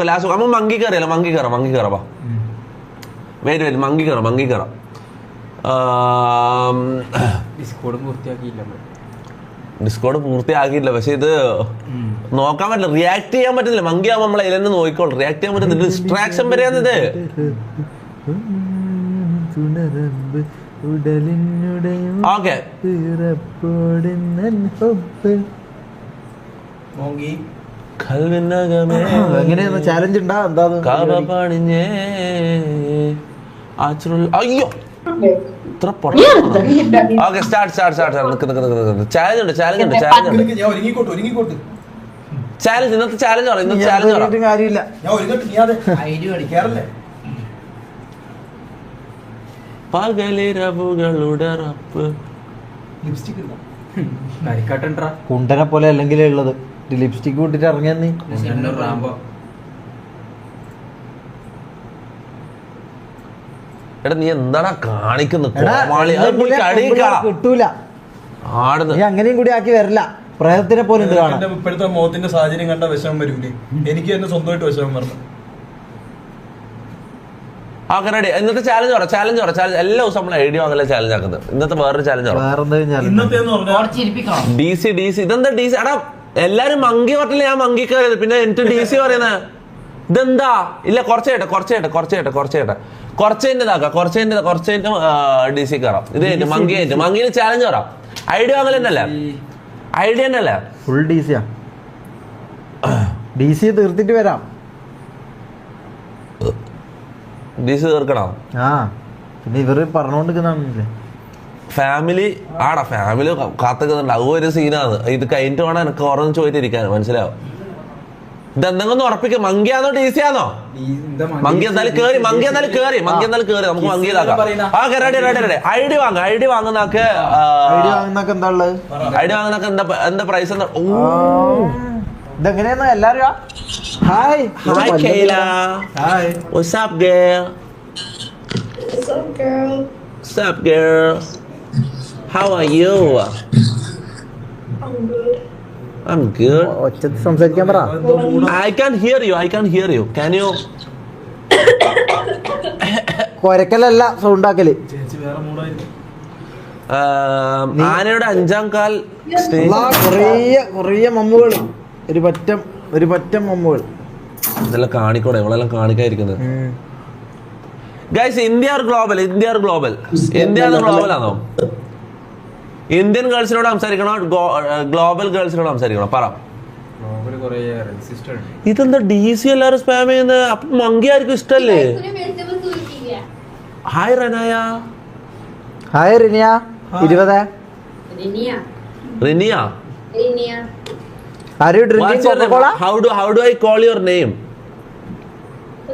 Last നമ്മ monkey കയറിയല്ലോ, monkey കയറാം wait monkey കയറാം. ഡിസ്കോഡ് പൂർത്തിയാക്കിയില്ല, പക്ഷെ ഇത് നോക്കാൻ പറ്റില്ല, റിയാക്ട് ചെയ്യാൻ പറ്റുന്നില്ല. മങ്കി ആവുമ്പോൾ നമ്മളെ ഇതിലെന്നെ നോക്കിക്കോളും, റിയാക്ട് ചെയ്യാൻ പറ്റുന്നില്ല. ഡിസ്ട്രാക്ഷൻ വരെയാണിത്. ഓക്കെ ചാലഞ്ച് അയ്യോ ഓക്കെ സ്റ്റാർട്ട്. ചാലഞ്ച് ഉണ്ട്. ഇന്നത്തെ ചാലഞ്ച് കാര്യമില്ല. പകലിരവുകളുടെ റപ്പ് കുണ്ടനെ പോലെ അല്ലെങ്കിൽ ഉള്ളത് ലിപ്സ്റ്റിക് വിട്ടിട്ട് ഇറങ്ങിയെന്ന്. എടാ നീ എന്താടാ കാണിക്കുന്നത്? കിട്ടൂല, അങ്ങനെയും കൂടി ആക്കി വരില്ല. പ്രേതത്തിനെ പോലെ ഇപ്പോഴത്തെ മുഖത്തിന്റെ സാഹചര്യം കണ്ട വിഷമം വരൂലേ? എനിക്ക് തന്നെ സ്വന്തമായിട്ട് വിഷമം വരണം. Okay ready. ഇന്നത്തെ ചാലഞ്ച് എല്ലാ ദിവസം നമ്മൾ ഐഡിയ വാങ്ങല ചാലഞ്ച് ആക്കുന്നത്. ഇന്നത്തെ വേറൊരു ചാലഞ്ച് DC. ഇതെന്താ DC? എടാ എല്ലാരും മങ്കി പറഞ്ഞില്ല, ഞാൻ മങ്കി കയറിയത്, പിന്നെ എനിക്ക് DC പറയുന്നത് ഇതെന്താ? ഇല്ല കുറച്ചേട്ടെ കുറച്ചതിന്റെ DC കയറാം. ഇത് മങ്കിന് ചാലഞ്ച് കയറാം. ഐഡിയ വാങ്ങലല്ലേ? ഐഡിയ തന്നെയല്ലേ? ഫുൾ DC തീർത്തിട്ട് വരാം. DC തീർക്കണോ? പിന്നെ ഇവര് പറഞ്ഞോണ്ടിരിക്കുന്നില്ലേ ഫാമിലി കാത്തുക്കുന്നുണ്ട്. അത് ഒരു സീനാണ്. ഇത് കഴിഞ്ഞിട്ട് വേണം എനിക്ക് ഓർമ്മ ചോദിച്ചിരിക്കാൻ, മനസ്സിലാവും. ഇതെന്തെങ്കിലും ഉറപ്പിക്കും. മങ്കിയാണോ DC ആണോ? മങ്കി എന്തായാലും കേറി നമുക്ക് മങ്കി ഇതാക്കാം. റെഡി. ഐഡി വാങ്ങുന്നൊക്കെ എന്താ പ്രൈസ്? ഇതെങ്ങനെയാ എല്ലാരും? Hi Kyla. What's up girl? How are you? I'm good. ഒച്ചത്തിൽ സംസാരിക്കാൻ പറ. I can hear you. Can you? കൊരക്കലല്ല സൗണ്ടാക്കല്. ആനയുടെ 5-ാം കാൽ കൊറേ മമ്മുകൾ, ഒരു പറ്റം മമ്മുകൾ. ഇതെല്ലാം കാണിക്കോടെ, ഇവളെല്ലാം കാണിക്കാതിരിക്കുന്നത്. ഗൈസ്, ഇന്ത്യ ഗ്ലോബൽ ആണോ? ഇന്ത്യൻ ഗേൾസിനോട് സംസാരിക്കണോ ഗ്ലോബൽ ഗേൾസിനോട് സംസാരിക്കണോ? പറ. ഇതെന്താ DC എല്ലാരും സ്പാം ചെയ്യുന്നത്? അപ്പൊ മങ്കി ആർക്കും ഇഷ്ടല്ലേ? ഹായ് റനായ. ഹായ് റിനിയ. 20 റിനിയ. Are you drinking Coca-Cola? How do I call your name?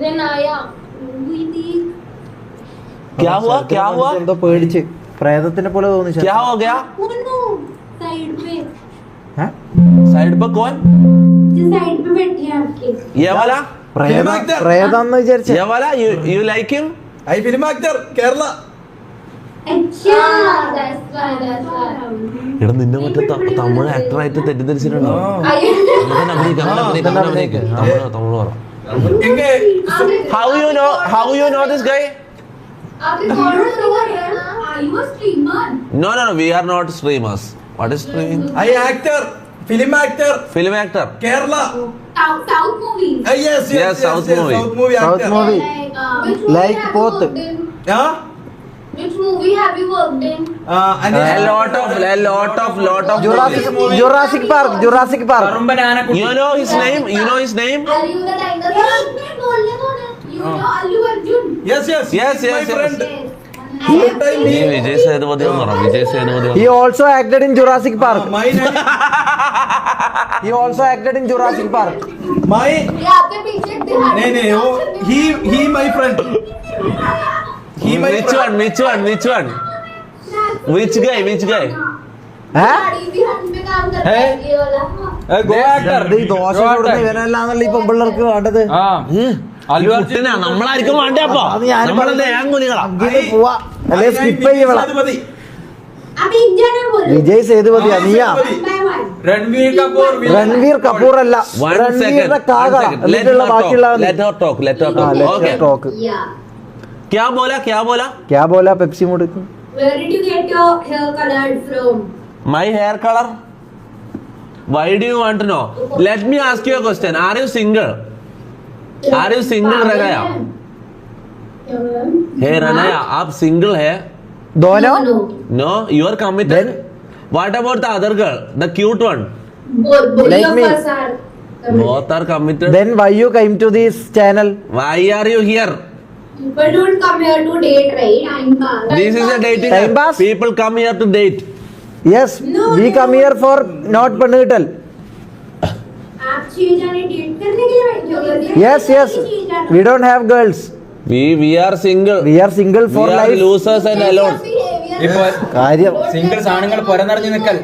Renaya. क्या हुआ? എന്തോ പേടിച്ച് പ്രേതത്തിനെ പോലെ തോന്നി. क्या हो गया? साइड पे कौन? साइड पे बैठी है आपके. ये वाला? പ്രേതാന്ന് വിചാരിച്ച. ये वाला? You like him? I film actor Kerala. अच्छा, that's why. എടാ നിന്നെ മറ്റേ തമിഴ് ആക്ടറായിട്ട് തെറ്റിദ്ധരിച്ചിട്ടുണ്ടോ? തമിഴ് പറ. How you know this guy? No, we are not streamers. What is streaming? I actor, film actor Kerala. South movies. Yes, South movie actor. Like both. Which movie have you worked in? A lot of Jurassic Park. You know his name? Are you the dinosaur? You know Allu Arjun? Yes. My friend. Vijay Sethupathi. He also acted in Jurassic Park. My name. He also acted in Jurassic Park. My. Yeah, आपके पीछे No. He my friend. Which one? Which guy? ഇവനെല്ലാന്നല്ല ഈ പെമ്പിള്ളേർക്ക് വേണ്ടത്. നമ്മളായിരിക്കും വേണ്ടേ? അപ്പൊ പോവാ അല്ലെ skip ചെയ്യണം. अभी इंजन है बोलो വിജയ് സേതുപതിയാ നീയാ? രൺവീർ കപൂർ രൺവീർ കപൂർ അല്ല, One രൺവീറിന്റെ second. കാക. Let എന്നിട്ടുള്ള her talk. ബാക്കിയുള്ള Let her talk. Let her talk. Okay. Talk. या क्या बोला? क्या बोला? ക്യാ ബോലാ Pepsi മുടുക്ക്? where did you get your hair colored from? My hair color? Why do you want to know? Let me ask you a question. Are you single? Are you single, Ranaya? Hey Ranaya, आप single है? Dono? No, you are committed. What about the other girl, the cute one? both Like of me. us are Both are committed. Then why you came to this channel? Why are you here? people don't come here to date, right? Time pass. This is a dating Time app. pass? People come here to date. Yes, No, we no. come here for not പെണ്ണ് കിട്ടൽ. आप चीज जाने date करने के लिए बैठे हो? Yes, yes. We don't have girls. We are single. We are single for We are life. losers and alone. ഇപ്പൊ കാര്യം സിംഗിൾസ് ആണുങ്ങൾ പുറന്നറിഞ്ഞു നിൽക്കൽ.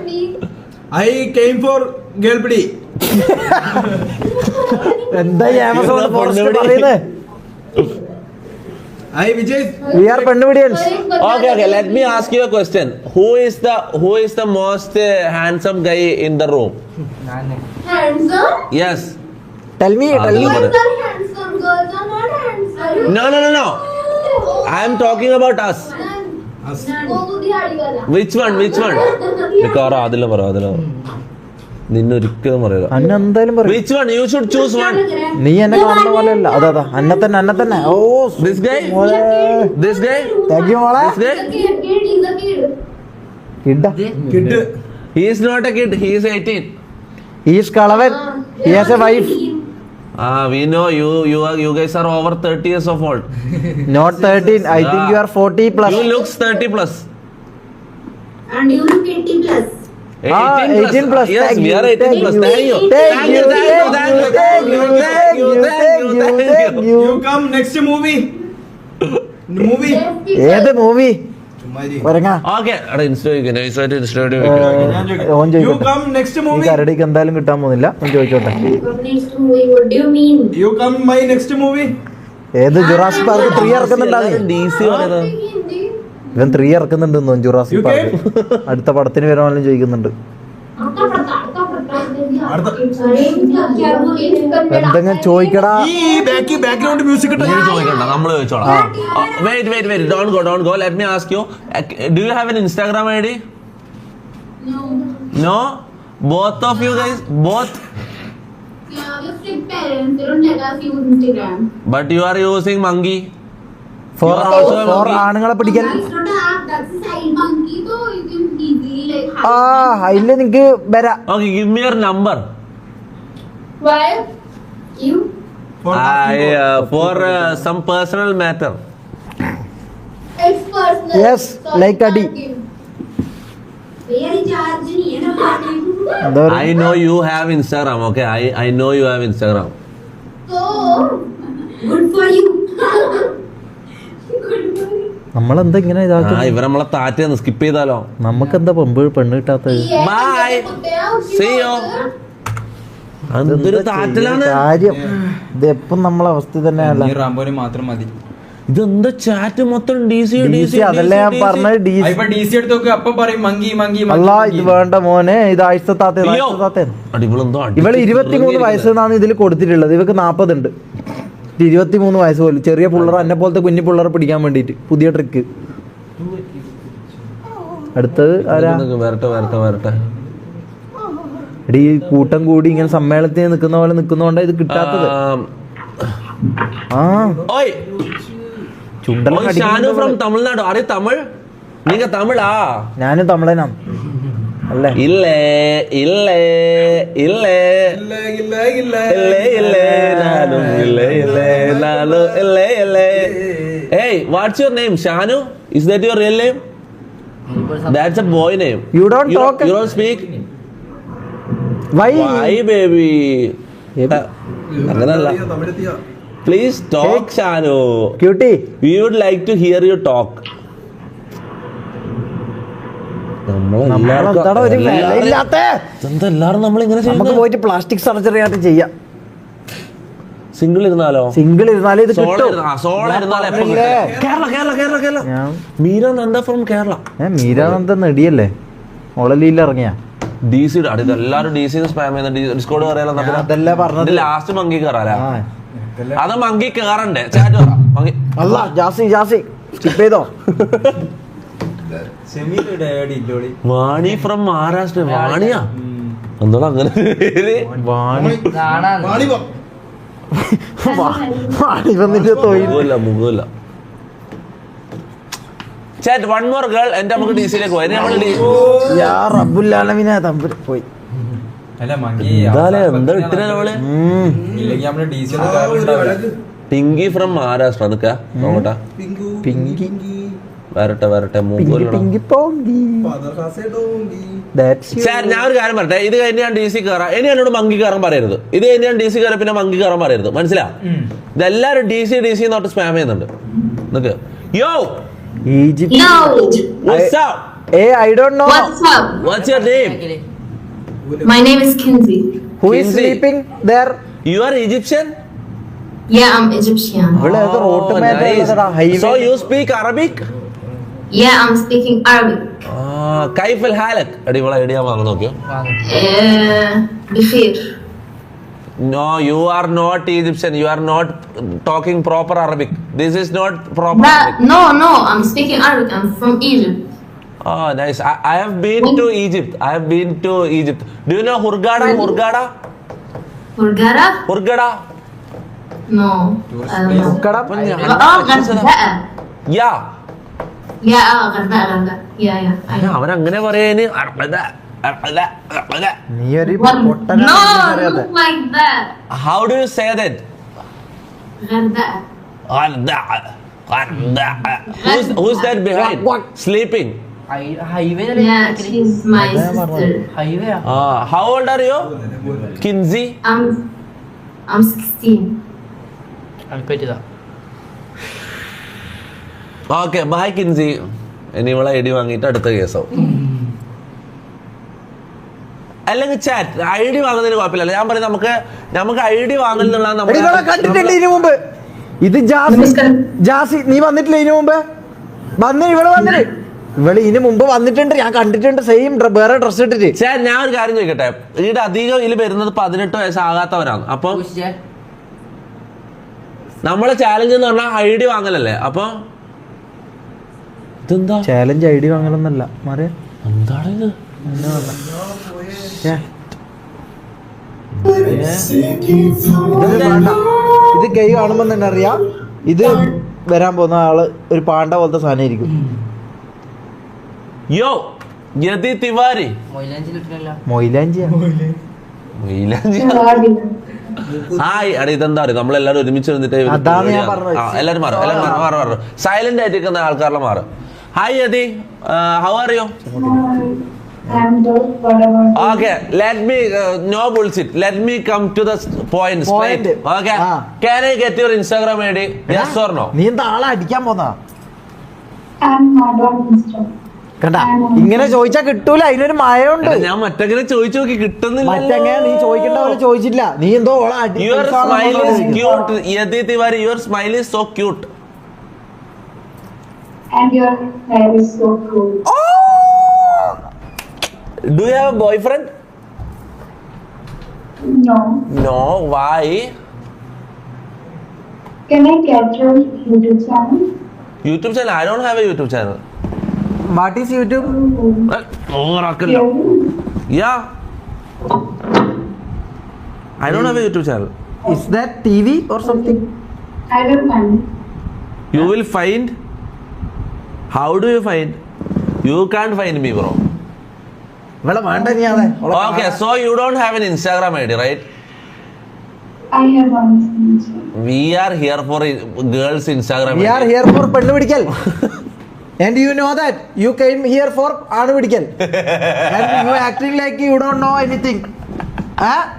ഐ കെയിം ഫോർ ഗേൾ പിടി. എന്താ ഈ ആമസോൺ ഇവരുടെ ഫോറസ്റ്റ് പെണ്ണുപിടി. പറയുന്നത്? I Vijay We are പെണ്ണുപിടിയൻസ്. Okay. Let me ask you a question. Who is the most handsome guy in the room? Handsome? Yes. Tell me. Ah, Boys Correct. are handsome, girls are not handsome. No. I am talking about us. वो तो दिहाड़ी वाला. Which one? മിക്കവാറും അതിലും പറയാം. നിന്നൊരിക്കലും പറയാം. അന്ന എന്തായാലും പറയും. Which one? You should choose one. നീ എന്നെ കാണുന്ന പോലെ അല്ല. അതാ അന്നെ തന്നെ. ഓ This guy? മോളെ. This guy? Thank you മോളെ. This guy? Kid is a kid. Kid. Kid. He is not a kid. He is 18. He is കളവൻ. He has a wife. We know you guys are over 30 years of old. Not 13. I think you are 40 plus. You looks 30 plus. And you look 80 plus. 18 plus. Yes, Thank we you, are 18 plus. thank you. Thank you. You come next movie. ഏത് movie? പറഞ്ഞാ Okay, Insta ഞാൻ ചോദിക്കട്ടെ. ഓൻ യു ചോദിക്കട്ടെ. Come next ഈ movie. കരടിക്ക് എന്തായാലും കിട്ടാൻ പോകുന്നില്ല. ഓൻ ചോദിച്ചോട്ടെ. Next movie, what do you mean? You come my next movie. ഏത് ജുറാസിക് പാർക്ക് 3 ഇറക്കുന്നുണ്ടാവും. DC പറയുന്നത്. Hindi. ഇവൻ 3 ഇറക്കുന്നുണ്ടെന്നോ ജുറാസിക് UK? പാർക്ക്. അടുത്ത പടത്തിന് വരാനും ചോദിക്കുന്നുണ്ട്. आता पड़ता. അടുത്ത- अरे क्या बोले? എന്തെങ്കിലും ചോദിക്കടാ. ഈ ബാക്ക്ഗ്രൗണ്ട് മ്യൂസിക് ഇട്ടോ. നീ ചോദിക്കണ്ട, നമ്മള് ചോദിച്ചോളാം. Wait. Don't go. Let me ask you. Do you have an Instagram ID? No? Both of you guys? Both? Yeah, we're strict parents. They don't let us use Instagram. But you are using Mangi. For You are also a monkey. ആണുങ്ങളെ പിടിക്കൽ. That's not an app. That's a side monkey. So you can easily like ആ അതില് നിനക്ക് വരാ. Okay, give me your number. Why? You? For some personal matter. It's personal. Yes, So like Adi. Very charge nahi hai na. എന്താ I know you have Instagram, okay? I know you have Instagram. So good for you. Good for you. നമ്മളെന്താ ഇങ്ങനെ ഇതാക്കി? ഇവർ നമ്മളെ താറ്റ skip ചെയ്താലോ? നമുക്കെന്താ പെണ്ണ് കിട്ടാത്തത്? Bye. See you. അതൊരു താറ്റലാണ്. കാര്യം ഇത് എപ്പം നമ്മളെ അവസ്ഥ തന്നെയല്ല. ഈ റാംബോനെ മാത്രം മതി. ഇതെന്താ ചാറ്റ് മൊത്തം DC അതല്ല ഞാൻ പറഞ്ഞത്. ഇപ്പൊ DC എടുത്ത് നോക്ക്. അപ്പൊ പറയും മങ്കി. അല്ല ഇത് വേണ്ട മോനെ, ഇത് ആഴ്ചത്താത്ത. അടിപൊളെന്തോ ഇവള് 23 വയസ്സെന്നാണ് ഇതിൽ കൊടുത്തിട്ടുള്ളത്. ഇവക്ക് 40 ഉണ്ട്. 23 വയസ്സ് പോലും ചെറിയ പിള്ളേർ, എന്നെ പോലത്തെ കുഞ്ഞു പിള്ളേരെ പിടിക്കാൻ വേണ്ടിട്ട് പുതിയ ട്രിക്ക്. അടുത്തത് ആരാ? വരട്ടെ. എടീ കൂട്ടം കൂടി ഇങ്ങനെ സമ്മേളനത്തിൽ നിൽക്കുന്ന പോലെ നിൽക്കുന്നോണ്ടാ ഇത് കിട്ടാത്തത്. ആ ഓയ് ചുണ്ടെല്ലാം ഷാനു കടിക്കുന്നത് ഫ്രം പോലെ. തമിഴ്നാട്. അറിയ തമിഴ്? നീങ്ക തമിഴാ? ഞാനും തമിഴനാണ് അല്ലേ? ഇല്ലേ Hey, what's your name? Shanu? Is that your real name? That's a boy name. You don't talk. You don't speak? Why? Why, baby? Baby. അങ്ങനല്ല. Please talk, Shanu. Cutie. We would like to hear you talk. നമ്മളെന്താടാ ഒരു വിലയില്ലാത്ത? എല്ലാരും നമ്മളിങ്ങനെ നമുക്ക് പോയിട്ട് plastic surgery ആയിട്ട് ചെയ്യാം. Single ഇരുന്നാലോ? Single ഇരുന്നാലേ ഇത് solo കിട്ടും. സോളോ ഇരുന്നാലേ എപ്പോ പറഞ്ഞില്ലേ? കേരള കേരള കേരള കേരള ഞാൻ മീര നന്ദ ഫ്രം കേരള. മീരാനന്ദ നെടിയല്ലേ ഓളലിയിൽ ഇറങ്ങിയ DC ഇതെല്ലാരും DC സ്പാം ചെയ്യുന്ന ഡിസ്കോഡ് കയറിയാലോ? അതല്ലേ പറഞ്ഞത്. ലാസ്റ്റ് മങ്കി കയറാലേ? ആ. അത് മങ്കി കയറണ്ടേ? ചാറ്റ് പറ മങ്കി. അല്ല ജാസി സ്കിപ്പ് ചെയ്തോ. വാണി ഫ്രം മഹാരാഷ്ട്ര. വാണിയാ എന്താ അങ്ങനെ പേര്? വാണി വാണി പോ. വാണി വന്നിട്ട് തൊഴിൽ മുഖമില്ല. Chat one more girl. എന്റെ നമുക്ക് DC-യിലേക്ക് പോയി. യാ റബ്ബുല്ലാലമീനെ തമ്പുരാൻ പോയി. എന്താ ഇട്ടില്ല നമ്മള്? പിങ്കി ഫ്രം മഹാരാഷ്ട്ര. നിക്കാ നോക്കട്ടെ. പിങ്കി വരട്ടെ മുഖമില്ല. പിങ്കി പോങ്കി. That's you. ഞാൻ ഒരു കാര്യം പറട്ടെ. ഇത് കഴിഞ്ഞ് ഞാൻ DC കയറാം. ഇനി എന്നോട് മങ്കി കയറാൻ പറയരുത്. ഇത് കഴിഞ്ഞ് ഞാൻ DC കയറാം പിന്നെ മങ്കി കയറാൻ പറയരുത്. മനസ്സിലാ? ഇതെല്ലാരും DC എന്നോട്ട് സ്പാം ചെയ്യുന്നുണ്ട്. നിക്ക്. യോ Egypt. Yo, what's up? Hey, I don't know. what's up? What's your name? My name is Kinsey. Who is Kinsey. sleeping there? You are Egyptian? Yeah, I'm Egyptian. ഇവിടെ ഏതോ rote Oh, മേലെ nice. ഉള്ളതാ, highway. So you speak Arabic? Yeah, I'm speaking Arabic. كيف الحالك? അടിപൊളി idea വാങ്ങി നോക്കിയോ? بخير. No, you are not Egyptian. You are not talking proper Arabic. This is not proper Arabic. No, I'm speaking Arabic. I'm from Egypt. Oh, nice. I have been to Egypt. Do you know Hurghada? Hurghada? Hurghada? No. I don't know. ഉക്കട غردقة. Yeah. Yeah, غردقة. Yeah. I know. അവൻ അങ്ങനെ പറയാന് നീ ഒരു What? പൊട്ടനാണ് No, അറിയാതെ. not like that. How do you say that? غردقة. Who's that behind? Sleeping. Yeah, she's my sister. How old are you? Kinsey? I'm 16. Okay, bye Kinsey. ഇനി ഇവളെ ID വാങ്ങിയിട്ട് അടുത്ത കേസാവും. അല്ലെങ്കിൽ ചാറ്റ് ഐഡി വാങ്ങുന്നതിന് കുഴപ്പമില്ല. ഞാൻ പറയും നമുക്ക് ഐഡി വാങ്ങുന്നുള്ള എടി, ഇവളെ കണ്ടിട്ടുണ്ട് ഇതിനു മുമ്പ്. ഇത് ജാസി നീ വന്നിട്ടില്ല ഇതിനു മുമ്പ്? ഇവിടെ വന്നിട്ട് ഇവള് ഇതിനു മുമ്പ് വന്നിട്ടുണ്ട്, ഞാൻ കണ്ടിട്ടുണ്ട്. സെയിം വേറെ ഡ്രസ് ഇട്ടിട്ട്. ഞാൻ ഒരു കാര്യം ചോദിക്കട്ടെ. ഇവിടെ അധികം ഇതിൽ വരുന്നത് 18 വയസ്സാകാത്തവരാണ്. അപ്പം നമ്മളെ ചാലഞ്ച് എന്ന് പറഞ്ഞാൽ ഐഡി വാങ്ങലല്ലേ? അപ്പൊ ഇതെന്താ ചാലഞ്ച് ഐഡി വാങ്ങലൊന്നല്ല മാറിയ എന്താണ് ഇത്? ഇത് കൈ കാണുമ്പോ തന്നെ അറിയാം ഇത് വരാൻ പോകുന്ന ആള് ഒരു പാണ്ട പോലത്തെ സാധനം ആയിരിക്കും. യോ യതി തിവാരി. മൊയിലാഞ്ചിയാ. ഹായ് അടി ഇതെന്താ പറയുക? നമ്മളെല്ലാരും ഒരുമിച്ച് അതാണ് ഞാൻ പറഞ്ഞത്. എല്ലാരും മാറും സൈലന്റ് ആയിട്ടിരിക്കുന്ന ആൾക്കാരെല്ലാം മാറും. Hi Yathi, how are you? Okay, let me no bullshit. Let me come to the point straight. Okay. Can I get your Instagram ID? Yes or no? നീ എന്താ ആളെ അടിക്കാൻ പോന്നാ? കണ്ടാ ഇങ്ങനെ ചോദിച്ചാ കിട്ടൂല, അതിനൊരു മഴയുണ്ട്. ഞാൻ മറ്റങ്ങനെ ചോദിച്ചു നോക്കി കിട്ടുന്നില്ല. മറ്റങ്ങനെ നീ ചോദിക്കേണ്ട പോലെ ചോദിച്ചില്ല. നീ എന്തോ ഓളെ Your smile is cute. Yadi Tiwari, your smile is so cute. And your hair is so cool. Do you have a boyfriend? No. No. Why? Can I get your YouTube channel? YouTube channel? I don't have a YouTube channel. What is YouTube? Yeah. I don't have a YouTube channel. Is that TV or something? I will find it. You will find? How do you find? You can't find me, bro. ഇവിടെ വേണ്ട നീ അതെ. Okay, so you don't have an Instagram ID, right? I have one screenshot. We are here for girls' Instagram We are ID. here for പെണ്ണ് പിടിക്കൽ. And you know that you came here for ആണ് പിടിക്കൽ. And you acting like you don't know anything.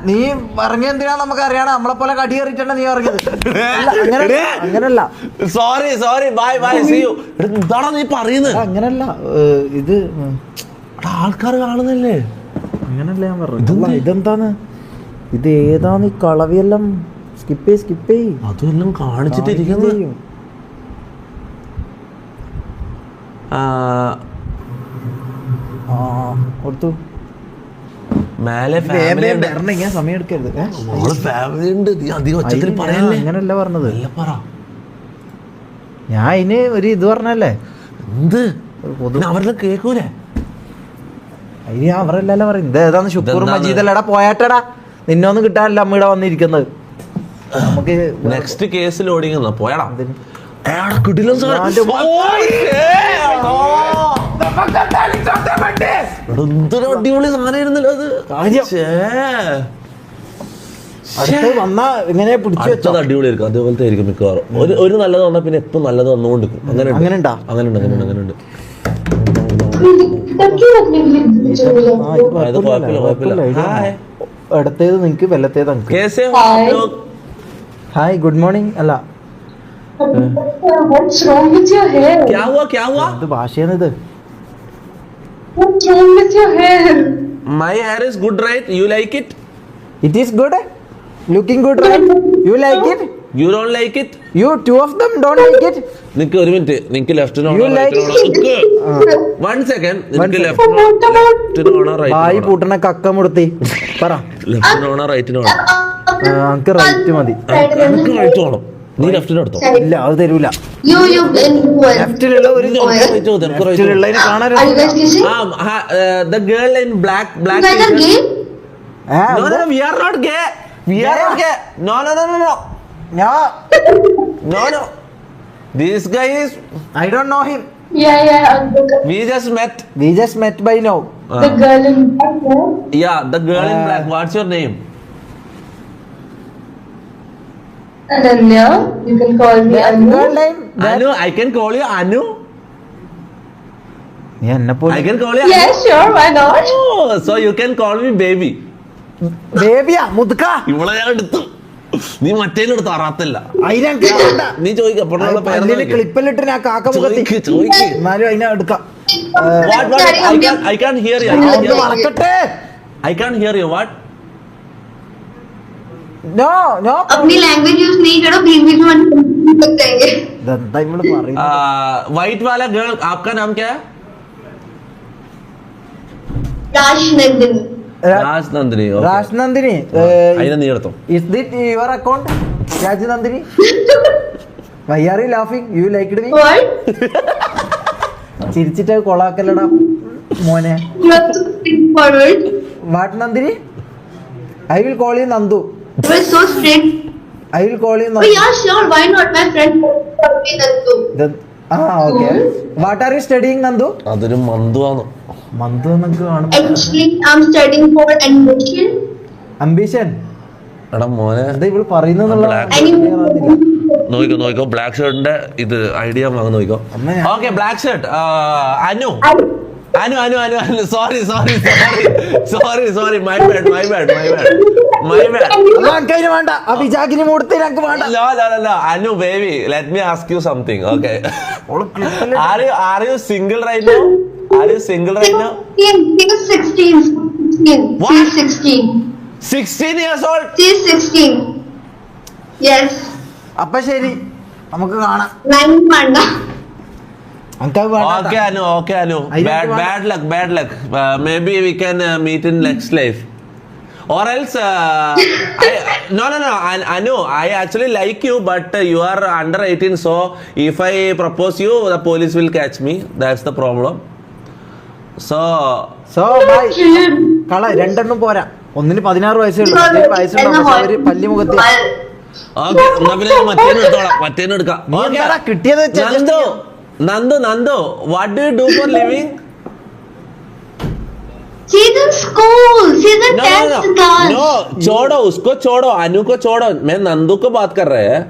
നീ ഇറങ്ങിയ എന്തിനാ നമുക്ക് അറിയണം. നമ്മളെ പോലെ കടി കയറിയിട്ടാണ് നീ ഇറങ്ങിയത്. അങ്ങനല്ല Sorry. Bye. See you. എന്താണ് നീ പറയുന്നത്? അങ്ങനല്ല. ഇത് ആൾക്കാർ കാണുന്നല്ലേ? അങ്ങനല്ല ഞാൻ പറഞ്ഞു. ഇതെന്താന്ന്? ഇത് ഏതാന്ന് ഈ കളവിയെല്ലാം സ്കിപ്പ് അതെല്ലാം കാണിച്ചിട്ടിരിക്കുന്നു. കൊടുത്തു മേലെ ഫാമിലി ഉണ്ട്. ഇങ്ങനെ സമയം എടുക്കരുത്. ഫാമിലി ഉണ്ട്. നീ അധികം ഒച്ചത്തിൽ പറയല്ലേ. അങ്ങനല്ല പറഞ്ഞത്. നല്ല പറ. ഞാൻ അതിന് ഒരു ഇത് പറഞ്ഞല്ലേ. എന്ത് അവരെല്ലാം കേക്കൂലേ? അതിന് അവരല്ലല്ലോ പറയും. ഇത് ഏതാന്ന് ശുക്കൂർ മജീദല്ലടാ പോയാട്ടടാ. നിന്നൊന്നും കിട്ടാനല്ല അമ്മ ഇവിടെ വന്നിരിക്കുന്നത്. നമുക്ക് നെക്സ്റ്റ് കേസ് ലോഡിങ് പോയാടാ. എന്തൊരു അടിപൊളി സാധനമായിരുന്നല്ലോ അത്. വന്നാ ഇങ്ങനെ പിടിച്ചു അടുത്തത് അടിപൊളിയായിരിക്കും. അതേപോലത്തെ ആയിരിക്കും മിക്കവാറും. ഒരു നല്ലത് വന്നാൽ പിന്നെ എപ്പം നല്ലത് വന്നുകൊണ്ടിരിക്കും. അങ്ങനെ ഉണ്ട്. അടുത്തേത് നിങ്ങക്ക് വല്ലത്തേത് നിങ്ങക്ക്. Hi good morning. അല്ല What's wrong with your hair? ഇത് ഭാഷയാണ് ഇത്. What's wrong with your hair? My hair is good, right? You like it? It is good. Looking good, right? You like it? You don't like it? You two of them don't like it? നിക്ക് ഒരു minute. നിക്ക് ലെഫ്റ്റിനോണോ You like റൈറ്റിനോണോ? One second. നിക്ക് ലെഫ്റ്റിനോണോ ബായി റൈറ്റിനോണോ? പൂട്ടണ കക്ക മുടുത്തി പറ. ലെഫ്റ്റിനോണോ റൈറ്റിനോണോ? നമുക്ക് റൈറ്റ് മതി. എനിക്ക് റൈറ്റ് വേണം. നീ ലെഫ്റ്റിന് എടുത്തോ. ഇല്ല അത് തരൂല. You ലെഫ്റ്റിലുള്ള ഒരു ലെഫ്റ്റിലുള്ളതിന് കാണാൻ Are you guys kissing? The girl in black You guys are t-shirt. gay? No, we are not gay. We are not gay. No. No. This guy is. I don't know him. Yeah. We just met. We just met by now. The girl in black hair. Yeah, the girl in black. What's your name? Ananya. You can call me Anu. Girl name? Anu. I can call you Anu. നീ എന്നെ പോലെ I can call you Yeah, sure. Why not? Anu. Oh, so you can call me baby. ബേബിയാ മുതുക്ക. ഇവളെ ഞാൻ എടുത്തു. നീ മറ്റേലെടുത്തു. അറാത്തില്ല. അതിനെ നീ ചോദിക്ക. ക്ലിപ്പിലിട്ട് ഞാൻ കാക്ക മുഖത്തി. ചോദിക്ക്. എന്നാലും അതിനെ എടുക്കാം. What? I can't hear you. ഒന്ന് വളക്കട്ടെ. I can't hear you. What? No. अपनी लैंग्वेज यूज नहीं करो, बीच बीच में करेंगे. ഇതെന്താ ഇവള് പറയുന്നത്? White वाला girl. आपका नाम क्या है? राज नंदिनी. രാജ് നന്ദിനി. രാജ് നന്ദിനി. അതിനെ നീ എടുത്തോ. Is this your account? Raj Nandini. Why are you laughing? You liked me? What? ചിരിച്ചിട്ട് കൊളാക്കല്ലടാ മോനെ. You are so straightforward. What Nandini? I will call you Nandu. You are so straight. I will call you Oh Nandu. yeah, sure. Why not? My friend called me Nandu. Okay. What are you studying Nandu? അതൊരു മന്തുവാണ്. മന്തു എന്നൊക്കെ കാണും. Actually, I'm studying for admission. Ambition. എടാ മോനെ എന്താ ഇവള് പറയുന്നുള്ള നോക്കിക്കോ black ഷർട്ടിന്റെ ഇത് ഐഡിയ വാങ്ങുന്ന നോക്കിക്കോ. Okay black shirt. Anu sorry my bad വേണ്ട. ആ വിജാഗിനി മൂടത്തെ ഞങ്ങൾക്ക് വേണ്ട. Anu baby let me ask you something. Okay, are you single right now? He's 16. What? She's 16. 16 years old? She's 16. Yes. അപ്പൊ ശരി, നമുക്ക് കാണാം. 9 വേണ്ട. Okay, Anu. Bad luck. Maybe we can meet in next life. Or else, no. Anu, I actually like you, but you are under 18. So if I propose you, the police will catch me. That's the problem. So bye. കള രണ്ടെണ്ണം പോരാ. ഒന്നിന് 16 വയസ്സേ ഉള്ളൂ. വയസ്സുള്ള പല്ലി മുഖത്ത്. okay, മറ്റേന്ന് എടുക്കാം. കിട്ടിയത് Nandu, what do you do for living? She's in school. She's a 10th class. No, उसको छोड़ो, अनु को छोड़ो. मैं नंदू को बात कर रहे हैं.